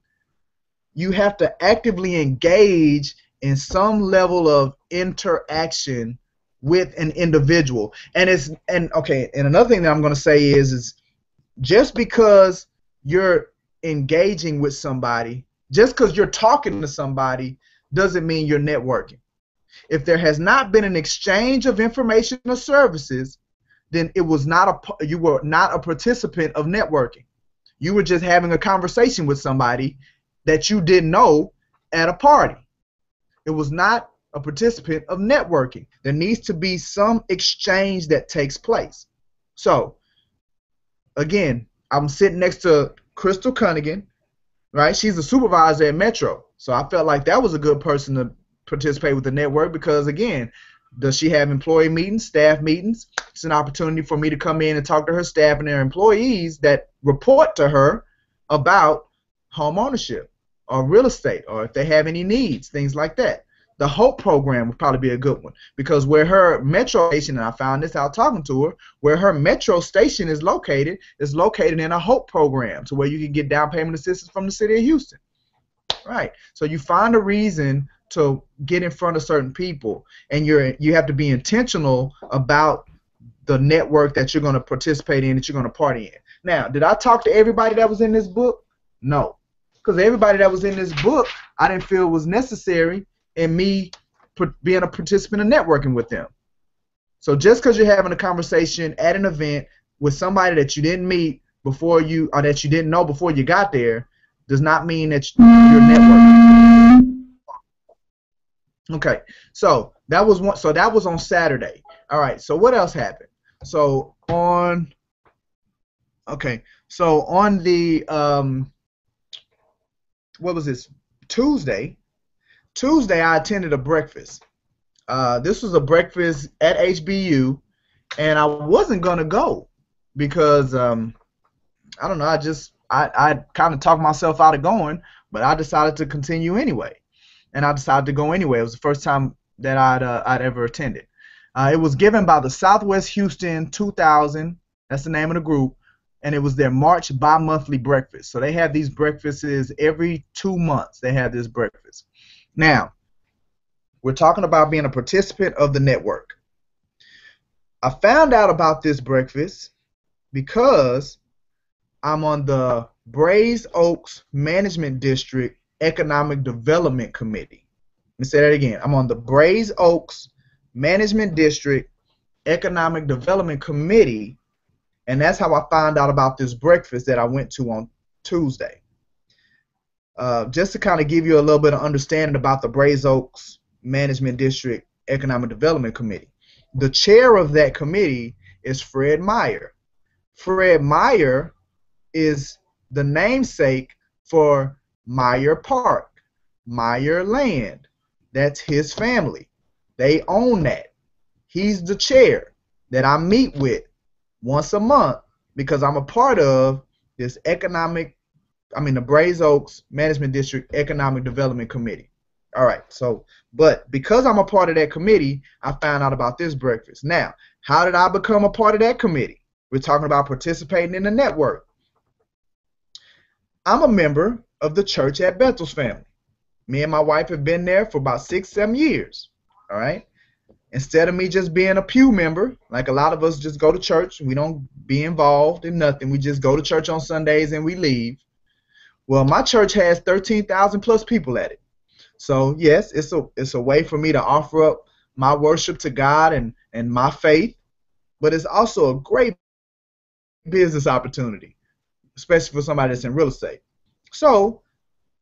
You have to actively engage in some level of interaction with an individual. And another thing that I'm going to say is just because you're engaging with somebody, just because you're talking to somebody, doesn't mean you're networking. If there has not been an exchange of information or services, then you were not a participant of networking. You were just having a conversation with somebody that you didn't know at a party. It was not a participant of networking. There needs to be some exchange that takes place. So, again, I'm sitting next to Crystal Cunningham, right? She's a supervisor at Metro. So I felt like that was a good person to participate with the network because, again, does she have employee meetings, staff meetings? It's an opportunity for me to come in and talk to her staff and their employees that report to her about home ownership or real estate or if they have any needs, things like that. The HOPE program would probably be a good one because where her metro station, and I found this out talking to her, where her metro station is located in a HOPE program to where you can get down payment assistance from the city of Houston. Right. So you find a reason to get in front of certain people, and you have to be intentional about the network that you're going to participate in, that you're going to party in. Now, did I talk to everybody that was in this book? No. Because everybody that was in this book, I didn't feel was necessary in me being a participant in networking with them. So just because you're having a conversation at an event with somebody that you didn't meet before you, or that you didn't know before you got there, does not mean that you're networking. Okay, so that was one. So that was on Saturday. All right. So what else happened? So on the what was this? Tuesday I attended a breakfast. This was a breakfast at HBU, and I wasn't gonna go because I don't know. I kind of talked myself out of going, but I decided to continue anyway, and I decided to go anyway. It was the first time that I'd ever attended. It was given by the Southwest Houston 2000. That's the name of the group, and it was their March bi-monthly breakfast. So they have these breakfasts every 2 months. They have this breakfast. Now, we're talking about being a participant of the network. I found out about this breakfast because I'm on the Brays Oaks Management District Economic Development Committee. Let me say that again. I'm on the Brays Oaks Management District Economic Development Committee, and that's how I found out about this breakfast that I went to Tuesday. Just to kind of give you a little bit of understanding about the Brays Oaks Management District Economic Development Committee. The chair of that committee is Fred Meyer. Fred Meyer is the namesake for Meyer Park, Meyer Land. That's his family. They own that. He's the chair that I meet with once a month because I'm a part of this the Brays Oaks Management District Economic Development Committee. All right, but because I'm a part of that committee, I found out about this breakfast. Now, how did I become a part of that committee? We're talking about participating in the network. I'm a member of the church at Bethel's family. Me and my wife have been there for about 6-7 years. All right. Instead of me just being a pew member, like a lot of us just go to church, we don't be involved in nothing. We just go to church on Sundays and we leave. Well, my church has 13,000 plus people at it. So yes, it's a way for me to offer up my worship to God and my faith, but it's also a great business opportunity, especially for somebody that's in real estate. So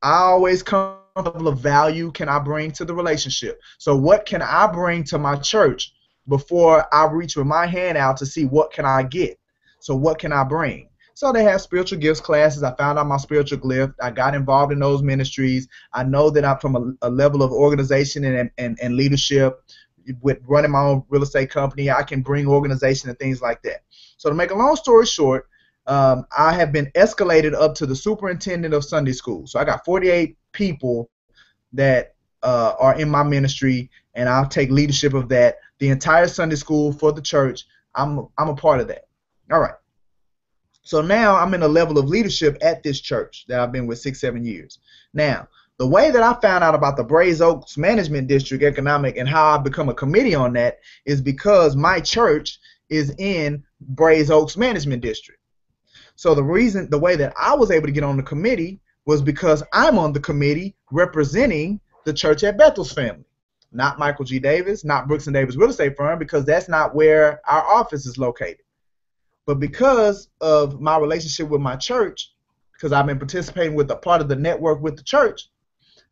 I always come with a level of value can I bring to the relationship. So what can I bring to my church before I reach with my hand out to see what can I get? So what can I bring? So they have spiritual gifts classes. I found out my spiritual gift. I got involved in those ministries. I know that I'm from a level of organization and leadership with running my own real estate company. I can bring organization and things like that. So to make a long story short, I have been escalated up to the superintendent of Sunday school. So I got 48 people that are in my ministry, and I'll take leadership of that. The entire Sunday school for the church, I'm a part of that. All right. So now I'm in a level of leadership at this church that I've been with 6-7 years. Now, the way that I found out about the Brays Oaks Management District Economic and how I become a committee on that is because my church is in Brays Oaks Management District. So the way that I was able to get on the committee was because I'm on the committee representing the church at Bethel's family. Not Michael G. Davis, not Brooks and Davis Real Estate Firm, because that's not where our office is located. But because of my relationship with my church, because I've been participating with a part of the network with the church,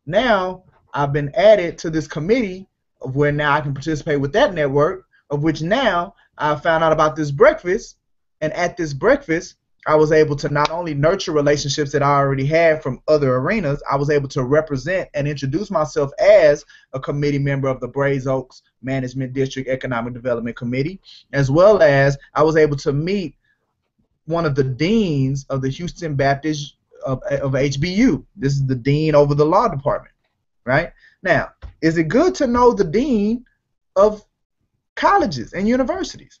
now I've been added to this committee of where now I can participate with that network, of which now I found out about this breakfast, and at this breakfast, I was able to not only nurture relationships that I already had from other arenas, I was able to represent and introduce myself as a committee member of the Brays Oaks Management District Economic Development Committee, as well as I was able to meet one of the deans of the Houston Baptist of HBU. This is the dean over the law department, right? Now, is it good to know the dean of colleges and universities?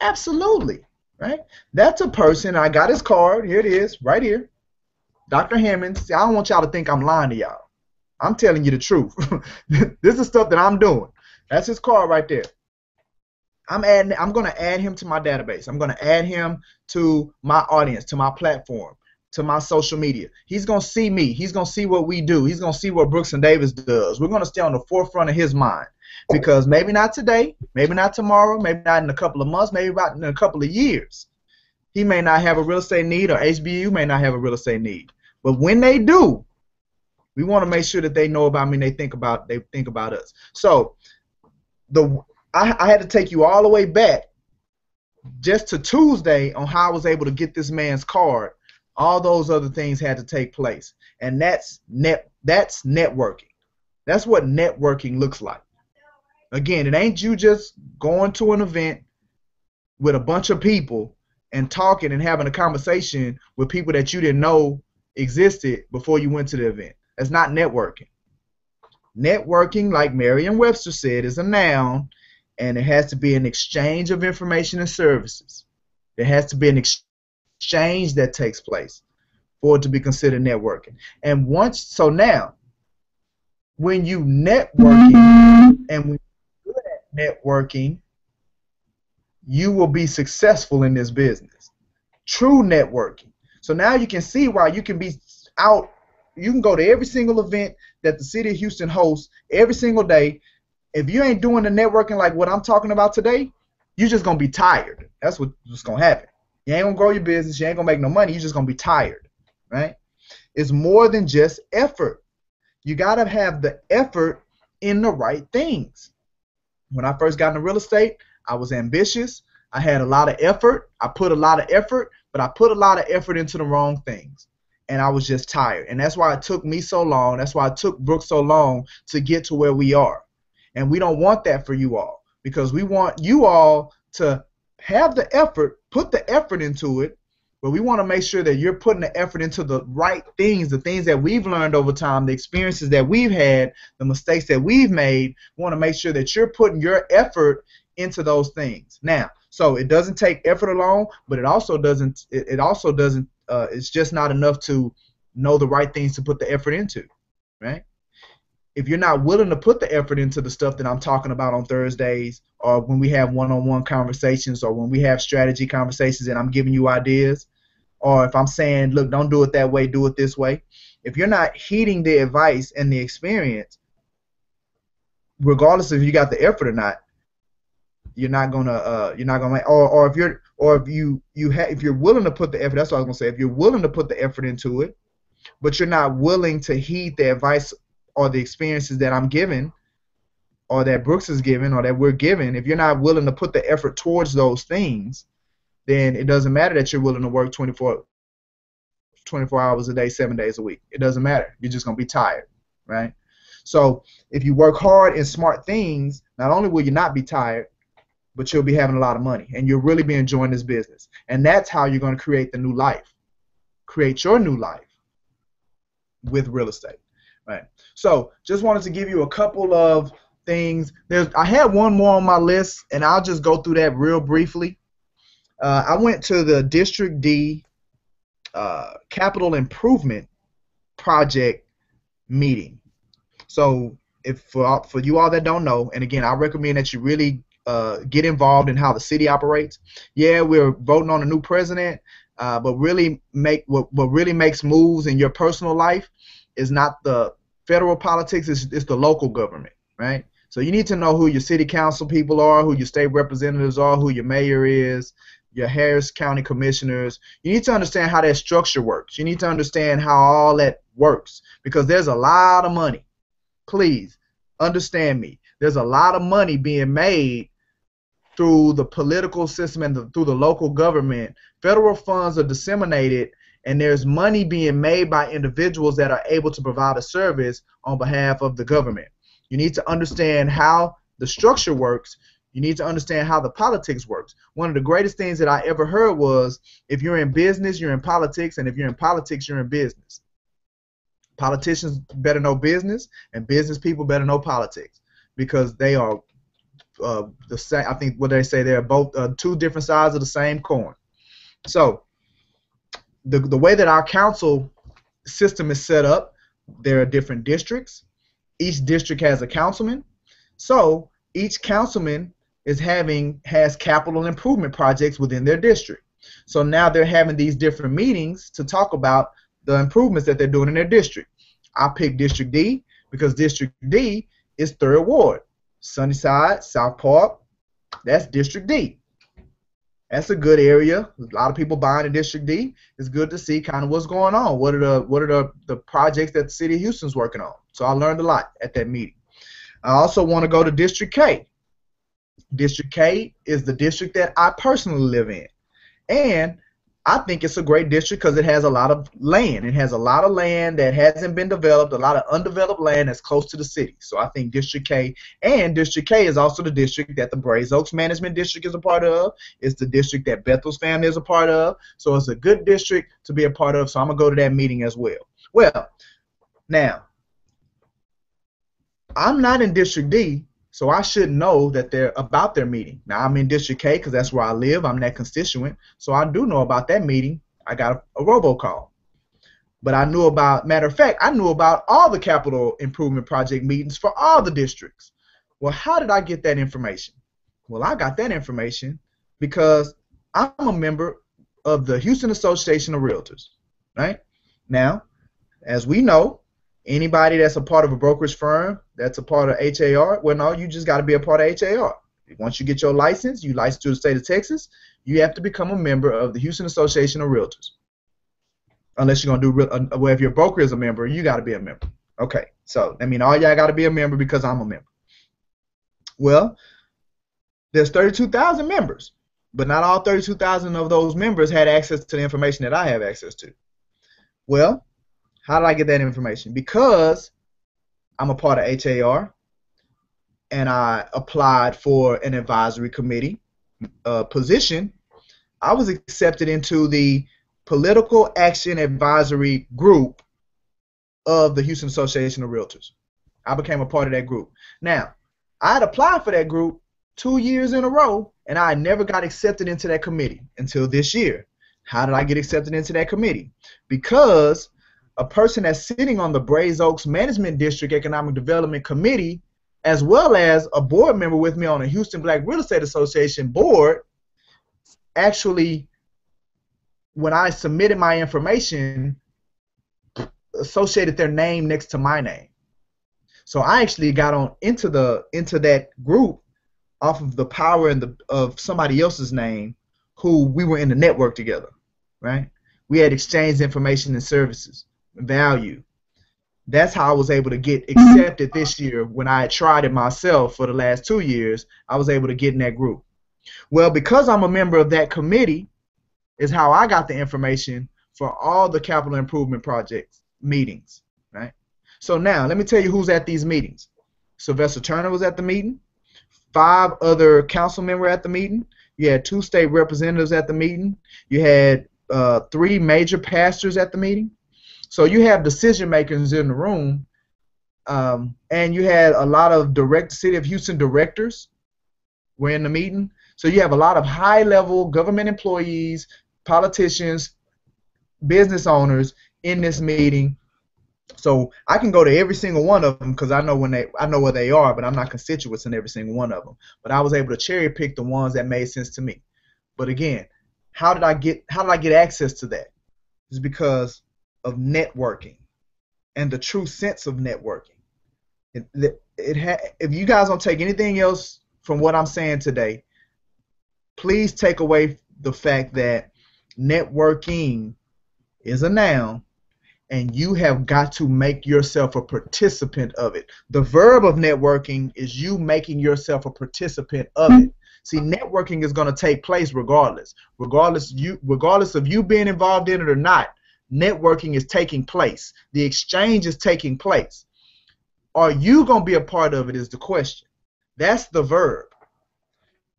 Absolutely. Right? That's a person. I got his card. Here it is, right here. Dr. Hammond. See, I don't want y'all to think I'm lying to y'all. I'm telling you the truth. This is stuff that I'm doing. That's his card right there. I'm going to add him to my database. I'm going to add him to my audience, to my platform, to my social media. He's going to see me. He's going to see what we do. He's going to see what Brooks and Davis does. We're going to stay on the forefront of his mind. Because maybe not today, maybe not tomorrow, maybe not in a couple of months, maybe about in a couple of years, he may not have a real estate need, or HBU may not have a real estate need. But when they do, we want to make sure that they know about me and they think about us. So I had to take you all the way back just to Tuesday on how I was able to get this man's card. All those other things had to take place, and that's networking. That's what networking looks like. Again, it ain't you just going to an event with a bunch of people and talking and having a conversation with people that you didn't know existed before you went to the event. That's not networking. Networking, like Merriam-Webster said, is a noun, and it has to be an exchange of information and services. There has to be an exchange that takes place for it to be considered networking. And now, when you networking and when networking, you will be successful in this business. True networking. So now you can see why you can be out. You can go to every single event that the city of Houston hosts every single day. If you ain't doing the networking like what I'm talking about today, you're just going to be tired. That's what's going to happen. You ain't going to grow your business. You ain't going to make no money. You're just going to be tired. right? It's more than just effort. You got to have the effort in the right things. When I first got into real estate, I was ambitious. I had a lot of effort. I put a lot of effort, but I put a lot of effort into the wrong things. And I was just tired. And that's why it took me so long. That's why it took Brooke so long to get to where we are. And we don't want that for you all, because we want you all to have the effort, put the effort into it, but we want to make sure that you're putting the effort into the right things, the things that we've learned over time, the experiences that we've had, the mistakes that we've made. We want to make sure that you're putting your effort into those things. Now, so it doesn't take effort alone, but it also doesn't, it's just not enough to know the right things to put the effort into, right? If you're not willing to put the effort into the stuff that I'm talking about on Thursdays, or when we have one-on-one conversations, or when we have strategy conversations and I'm giving you ideas, or if I'm saying, look, don't do it that way, do it this way. If you're not heeding the advice and the experience, regardless if you got the effort or not, you're not gonna if you're willing to put the effort, that's what I was gonna say. If you're willing to put the effort into it, but you're not willing to heed the advice or the experiences that I'm giving, or that Brooks is giving, or that we're giving, if you're not willing to put the effort towards those things, then it doesn't matter that you're willing to work 24 hours a day, 7 days a week. It doesn't matter. You're just going to be tired, right? So if you work hard in smart things, not only will you not be tired, but you'll be having a lot of money, and you'll really be enjoying this business. And that's how you're going to create the new life. Create your new life with real estate, right? So just wanted to give you a couple of things. I had one more on my list, and I'll just go through that real briefly. I went to the District D Capital Improvement Project meeting. So if for you all that don't know, and again, I recommend that you really get involved in how the city operates. Yeah, we're voting on a new president, but really what really makes moves in your personal life is not the federal politics, it's the local government, right? So you need to know who your city council people are, who your state representatives are, who your mayor is, your Harris County commissioners. You need to understand how that structure works. You need to understand how all that works, because there's a lot of money. Please understand me. There's a lot of money being made through the political system and through the local government. Federal funds are disseminated, and there's money being made by individuals that are able to provide a service on behalf of the government. You need to understand how the structure works. You need to understand how the politics works. One of the greatest things that I ever heard was, if you're in business, you're in politics, and if you're in politics, you're in business. Politicians better know business, and business people better know politics, because they are the same. I think what they say, they're both two different sides of the same coin. So the way that our council system is set up, there are different districts. Each district has a councilman. So each councilman has capital improvement projects within their district. So now they're having these different meetings to talk about the improvements that they're doing in their district. I picked District D because District D is 3rd Ward. Sunnyside, South Park, that's District D. That's a good area. A lot of people buying in District D. It's good to see kind of what's going on. What are the projects that the city of Houston's working on? So I learned a lot at that meeting. I also want to go to District K. District K is the district that I personally live in. And I think it's a great district because it has a lot of land. It has a lot of land that hasn't been developed, a lot of undeveloped land that's close to the city. So I think District K, and District K is also the district that the Braes Oaks Management District is a part of. It's the district that Bethel's family is a part of. So it's a good district to be a part of. So I'm going to go to that meeting as well. Well, now, I'm not in District D, so I should know that they're about their meeting. Now, I'm in District K because that's where I live. I'm that constituent. So I do know about that meeting. I got a robocall. But I knew about, matter of fact, I knew about all the capital improvement project meetings for all the districts. Well, how did I get that information? Well, I got that information because I'm a member of the Houston Association of Realtors, right? Now, as we know, anybody that's a part of a brokerage firm, that's a part of HAR, well, no, you just got to be a part of HAR. Once you get your license, you licensed to the state of Texas, you have to become a member of the Houston Association of Realtors. unless you're going to do well, if your broker is a member, you got to be a member. Okay, so I mean, all y'all got to be a member because I'm a member. Well, there's 32,000 members, but not all 32,000 of those members had access to the information that I have access to. Well, how did I get that information? Because I'm a part of HAR, and I applied for an advisory committee position. I was accepted into the Political Action Advisory Group of the Houston Association of Realtors. I became a part of that group. Now, I had applied for that group 2 years in a row, and I never got accepted into that committee until this year. How did I get accepted into that committee? Because a person that's sitting on the Braes Oaks Management District Economic Development Committee, as well as a board member with me on the Houston Black Real Estate Association board, actually, when I submitted my information, associated their name next to my name. So I actually got on into that group off of the power and of somebody else's name, who we were in the network together, right? We had exchanged information and services, value. That's how I was able to get accepted this year. When I had tried it myself for the last 2 years, I was able to get in that group. Well, because I'm a member of that committee is how I got the information for all the capital improvement projects meetings, right? So now, let me tell you who's at these meetings. Sylvester Turner was at the meeting. 5 other council members at the meeting. You had 2 state representatives at the meeting. You had 3 major pastors at the meeting. So you have decision makers in the room, and you had a lot of City of Houston directors were in the meeting. So you have a lot of high-level government employees, politicians, business owners in this meeting. So I can go to every single one of them because I know where they are, but I'm not constituents in every single one of them. But I was able to cherry pick the ones that made sense to me. But again, how did I get access to that? It's because of networking and the true sense of networking. If you guys don't take anything else from what I'm saying today, please take away the fact that networking is a noun, and you have got to make yourself a participant of it. The verb of networking is you making yourself a participant of it. See, networking is going to take place regardless of you being involved in it or not. Networking is taking place. The exchange is taking place. Are you going to be a part of it is the question. That's the verb.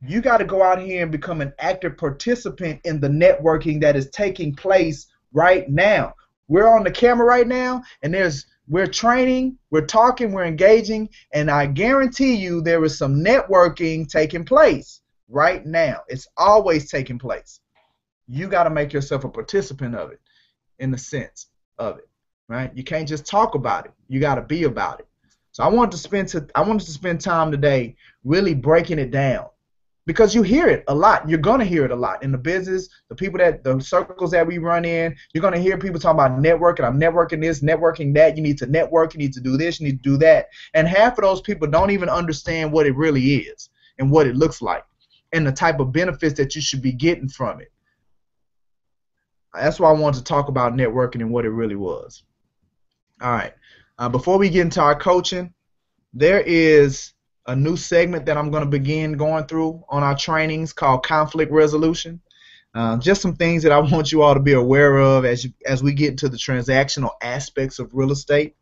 You got to go out here and become an active participant in the networking that is taking place right now. We're on the camera right now, and we're training, we're talking, we're engaging, and I guarantee you there is some networking taking place right now. It's always taking place. You got to make yourself a participant of it, in the sense of it, right? You can't just talk about it. You got to be about it. So I wanted to spend time today really breaking it down. Because you hear it a lot. You're going to hear it a lot in the business, the circles that we run in. You're going to hear people talking about networking. I'm networking this, networking that. You need to network. You need to do this. You need to do that. And half of those people don't even understand what it really is and what it looks like and the type of benefits that you should be getting from it. That's why I wanted to talk about networking and what it really was. All right. Before we get into our coaching, there is a new segment that I'm going to begin going through on our trainings called conflict resolution. Just some things that I want you all to be aware of as we get into the transactional aspects of real estate.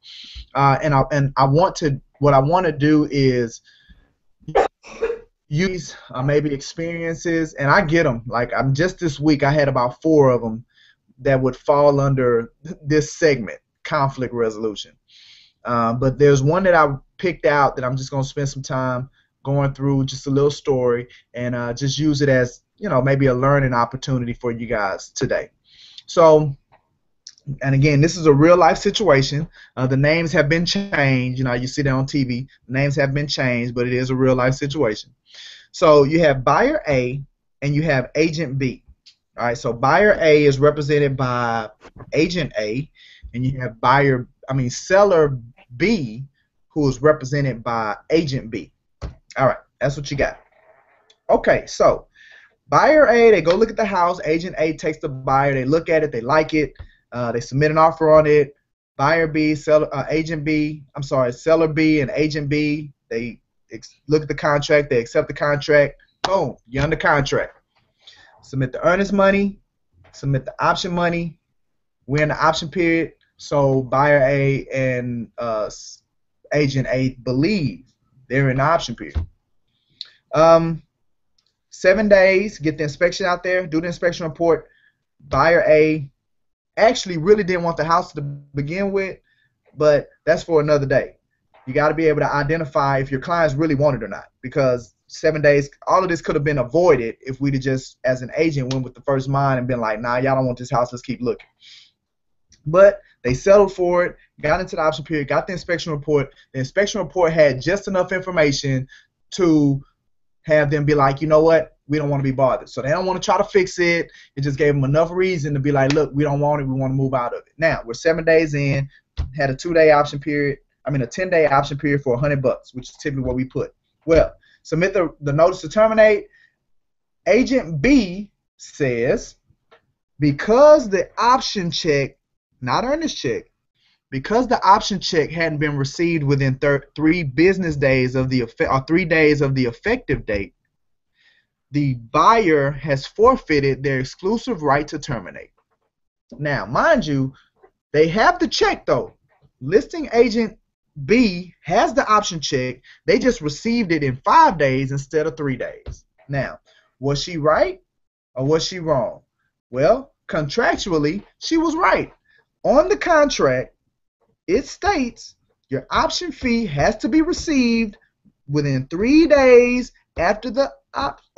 What I want to do is use maybe experiences, and I get them. Like just this week, I had about 4 of them that would fall under this segment, conflict resolution. But there's one that I picked out that I'm just going to spend some time going through, just a little story, and just use it as, maybe a learning opportunity for you guys today. So, and again, this is a real life situation. The names have been changed. You see that on TV. The names have been changed, but it is a real life situation. So you have buyer A and you have agent B. All right, so buyer A is represented by agent A, and you have seller B, who is represented by agent B. All right, that's what you got. Okay, so buyer A, they go look at the house. Agent A takes the buyer. They look at it. They like it. They submit an offer on it. Buyer B, agent B, I'm sorry, seller B and agent B, they look at the contract, they accept the contract, boom, you're under contract. Submit the earnest money, submit the option money, we're in the option period, so buyer A and agent A believe they're in the option period. 7 days, get the inspection out there, do the inspection report. Buyer A actually really didn't want the house to begin with, but that's for another day. You got to be able to identify if your clients really want it or not, because 7 days, all of this could have been avoided if we'd have just, as an agent, went with the first mind and been like, nah, y'all don't want this house, let's keep looking. But they settled for it, got into the option period, got the inspection report. The inspection report had just enough information to have them be like, you know what, we don't want to be bothered. So they don't want to try to fix it. It just gave them enough reason to be like, look, we don't want it, we want to move out of it. Now, we're 7 days in, had a 2-day option period, a 10-day option period for $100, which is typically what we put. Well, submit the notice to terminate. Agent B says, because the option check, not earnest check, because the option check hadn't been received within 3 business days of the 3 days of the effective date, the buyer has forfeited their exclusive right to terminate. Now, mind you, they have the check though. Listing agent B has the option check. They just received it in 5 days instead of 3 days. Now, was she right or was she wrong? Well, contractually, she was right. On the contract, it states your option fee has to be received within 3 days after the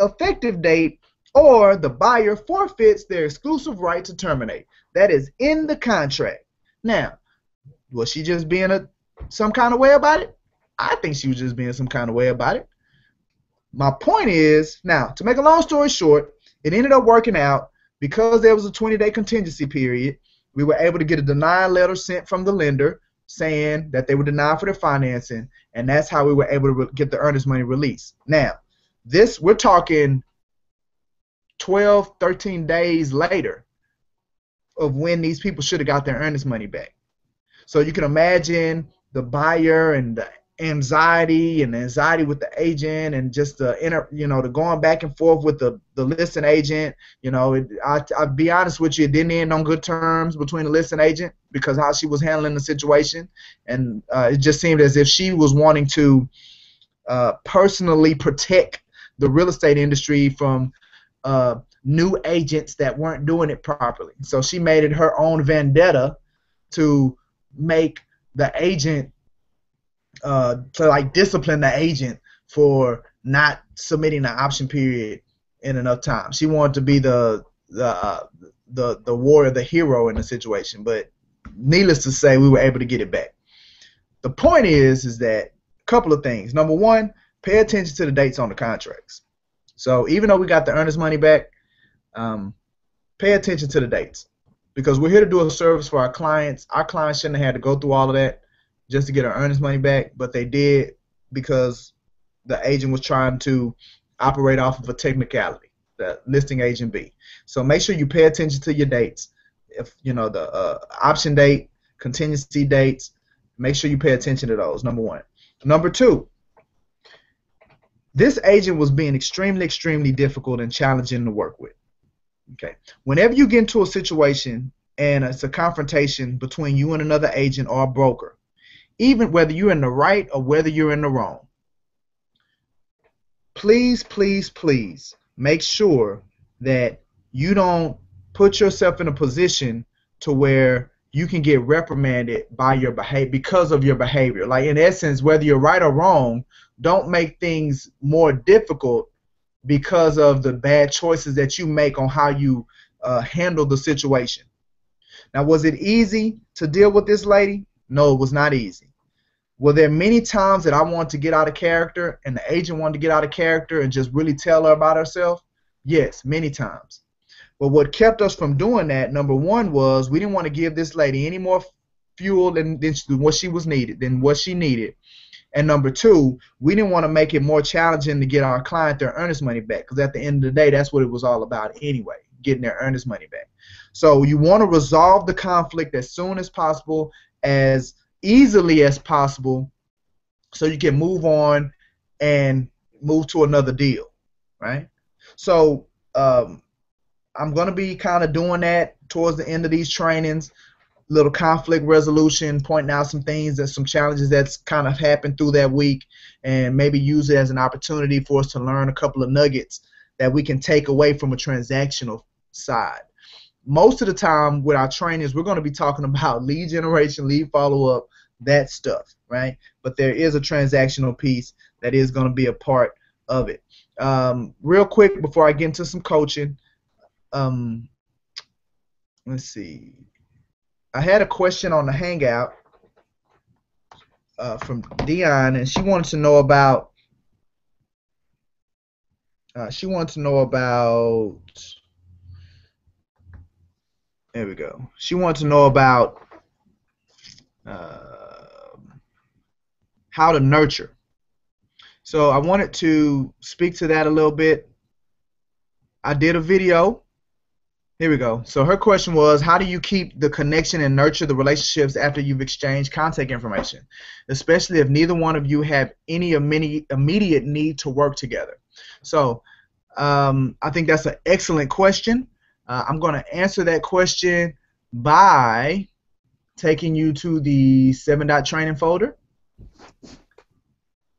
effective date, or the buyer forfeits their exclusive right to terminate. That is in the contract. Now, was she just being some kind of way about it? I think she was just being some kind of way about it. My point is, now, to make a long story short, it ended up working out because there was a 20-day contingency period. We were able to get a denial letter sent from the lender saying that they were denied for their financing, and that's how we were able to get the earnest money released. Now, we're talking 12, 13 days later of when these people should have got their earnest money back. So you can imagine the buyer and the anxiety with the agent, and just the going back and forth with the listing agent. I'll be honest with you, it didn't end on good terms between the listing agent because how she was handling the situation, and it just seemed as if she was wanting to personally protect the real estate industry from new agents that weren't doing it properly. So she made it her own vendetta to make the agent to discipline the agent for not submitting the option period in enough time. She wanted to be the warrior, the hero in the situation, but needless to say, we were able to get it back. The point is that a couple of things. Number one, pay attention to the dates on the contracts. So even though we got the earnest money back, pay attention to the dates, because we're here to do a service for our clients. Our clients shouldn't have had to go through all of that just to get our earnest money back, but they did because the agent was trying to operate off of a technicality, the listing agent B. So make sure you pay attention to your dates. If the option date, contingency dates, make sure you pay attention to those, number one. Number two, this agent was being extremely, extremely difficult and challenging to work with. Okay. Whenever you get into a situation and it's a confrontation between you and another agent or a broker, even whether you're in the right or whether you're in the wrong, please, please, please make sure that you don't put yourself in a position to where you can get reprimanded by your behavior because of your behavior. Like, in essence, whether you're right or wrong, don't make things more difficult because of the bad choices that you make on how you handle the situation. Now, was it easy to deal with this lady? No, it was not easy. Were there many times that I wanted to get out of character and the agent wanted to get out of character and just really tell her about herself? Yes, many times. But what kept us from doing that, number one, was we didn't want to give this lady any more fuel than what she needed. And number two, we didn't want to make it more challenging to get our client their earnest money back, because at the end of the day, that's what it was all about anyway, getting their earnest money back. So you want to resolve the conflict as soon as possible, as easily as possible, so you can move on and move to another deal, right? So I'm going to be kind of doing that towards the end of these trainings, little conflict resolution, pointing out some things and some challenges that's kind of happened through that week, and maybe use it as an opportunity for us to learn a couple of nuggets that we can take away from a transactional side. Most of the time with our trainings, we're going to be talking about lead generation, lead follow-up, that stuff, right? But there is a transactional piece that is going to be a part of it. Real quick before I get into some coaching, let's see. I had a question on the Hangout from Dion, and she wanted to know about. There we go. She wanted to know about how to nurture. So I wanted to speak to that a little bit. I did a video. Here we go. So her question was, how do you keep the connection and nurture the relationships after you've exchanged contact information, especially if neither one of you have any immediate need to work together? So I think that's an excellent question. I'm going to answer that question by taking you to the 7-Dot Training folder,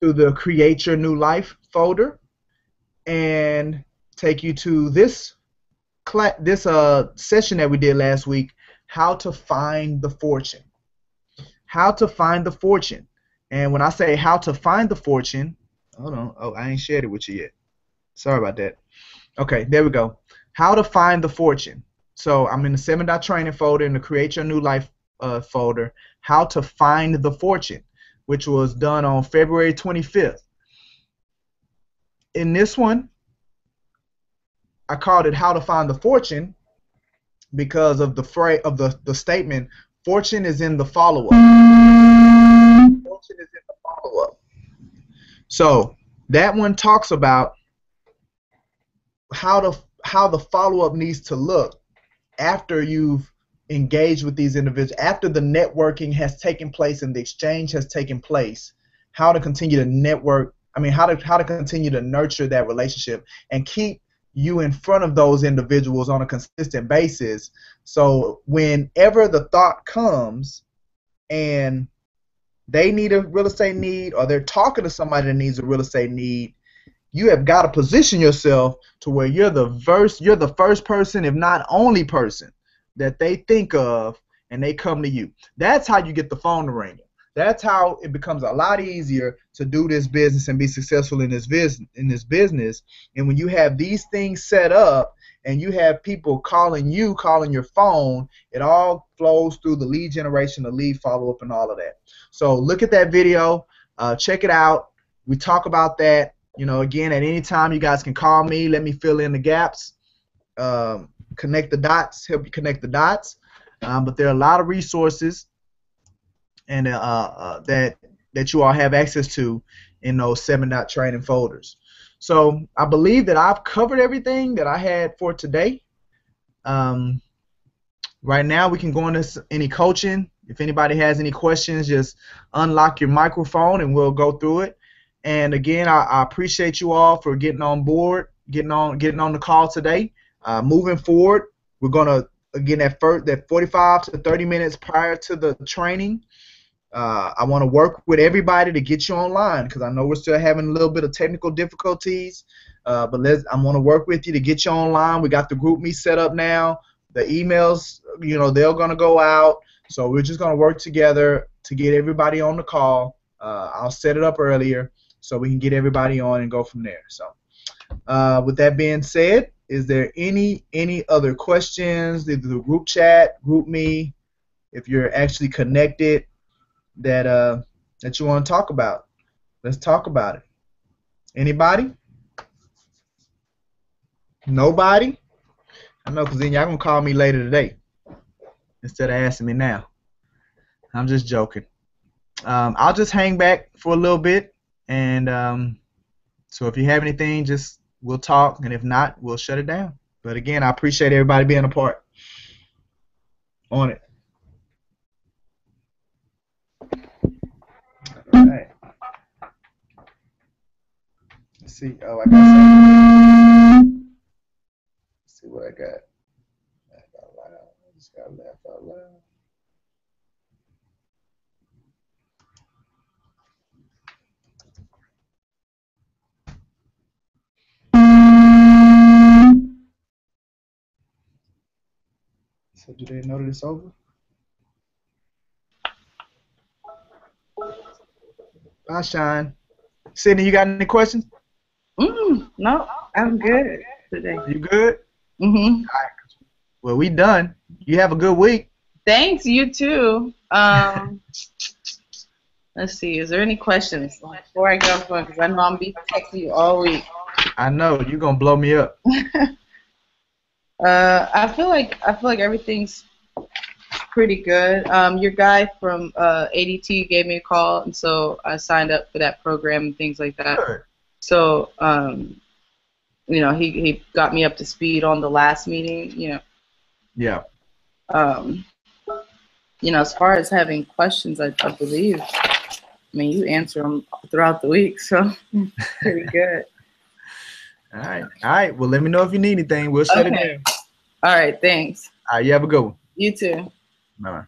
to the Create Your New Life folder, and take you to this session that we did last week, how to find the fortune. How to find the fortune. And when I say how to find the fortune, hold on. Oh, I ain't shared it with you yet. Sorry about that. Okay, there we go. How to find the fortune. So I'm in the 7-Dot Training folder, in the Create Your New Life folder, how to find the fortune, which was done on February 25th. In this one, I called it How to Find the Fortune because of the phrase of the statement, fortune is in the follow-up. Fortune is in the follow-up. So that one talks about how the follow-up needs to look after you've engaged with these individuals, after the networking has taken place and the exchange has taken place, how to continue to network, how to continue to nurture that relationship and keep you in front of those individuals on a consistent basis. So whenever the thought comes and they need a real estate need, or they're talking to somebody that needs a real estate need, you have got to position yourself to where you're the first person, if not only person, that they think of and they come to you. That's how you get the phone ringing. That's how it becomes a lot easier to do this business and be successful in this business. And when you have these things set up and you have people calling your phone, it all flows through the lead generation, the lead follow-up, and all of that. So look at that video. Check it out. We talk about that. Again, at any time, you guys can call me. Let me fill in the gaps, connect the dots, help you connect the dots. But there are a lot of resources and that you all have access to in those 7-Dot Training folders. So I believe that I've covered everything that I had for today. Right now we can go into any coaching. If anybody has any questions, just unlock your microphone and we'll go through it. And again, I appreciate you all for getting on board, getting on the call today. Moving forward, we're gonna, again, that 45 to 30 minutes prior to the training, I want to work with everybody to get you online, because I know we're still having a little bit of technical difficulties. But I want to work with you to get you online. We got the group me set up now. The emails, they're gonna go out. So we're just gonna work together to get everybody on the call. I'll set it up earlier so we can get everybody on and go from there. So with that being said, is there any other questions? Either the group chat, group me, if you're actually connected, that you want to talk about? Let's talk about it. Anybody? Nobody? I know, because then y'all gonna call me later today instead of asking me now. I'm just joking. I'll just hang back for a little bit, and so if you have anything, we'll talk, and if not, we'll shut it down. But again, I appreciate everybody being a part. On it. All right. Let's see. Oh, I got something. Let's see what I got. Laugh out loud. I just got to laugh out loud. So do they know that it's over? Bye, Shine. Sydney, you got any questions? No, I'm good today. You good? Mhm. All right. Well, we done. You have a good week. Thanks. You too. Let's see. Is there any questions before I go? Because I know I'm be texting you all week. I know you're gonna blow me up. I feel like everything's pretty good. Your guy from ADT gave me a call, and so I signed up for that program and things like that. Good. So, you know, he got me up to speed on the last meeting. Yeah. You know, as far as having questions, I believe. I mean, you answer them throughout the week, so pretty good. All right. All right. Well, let me know if you need anything. We'll shut it down. All right. Thanks. All right. You have a good one. You too. Bye.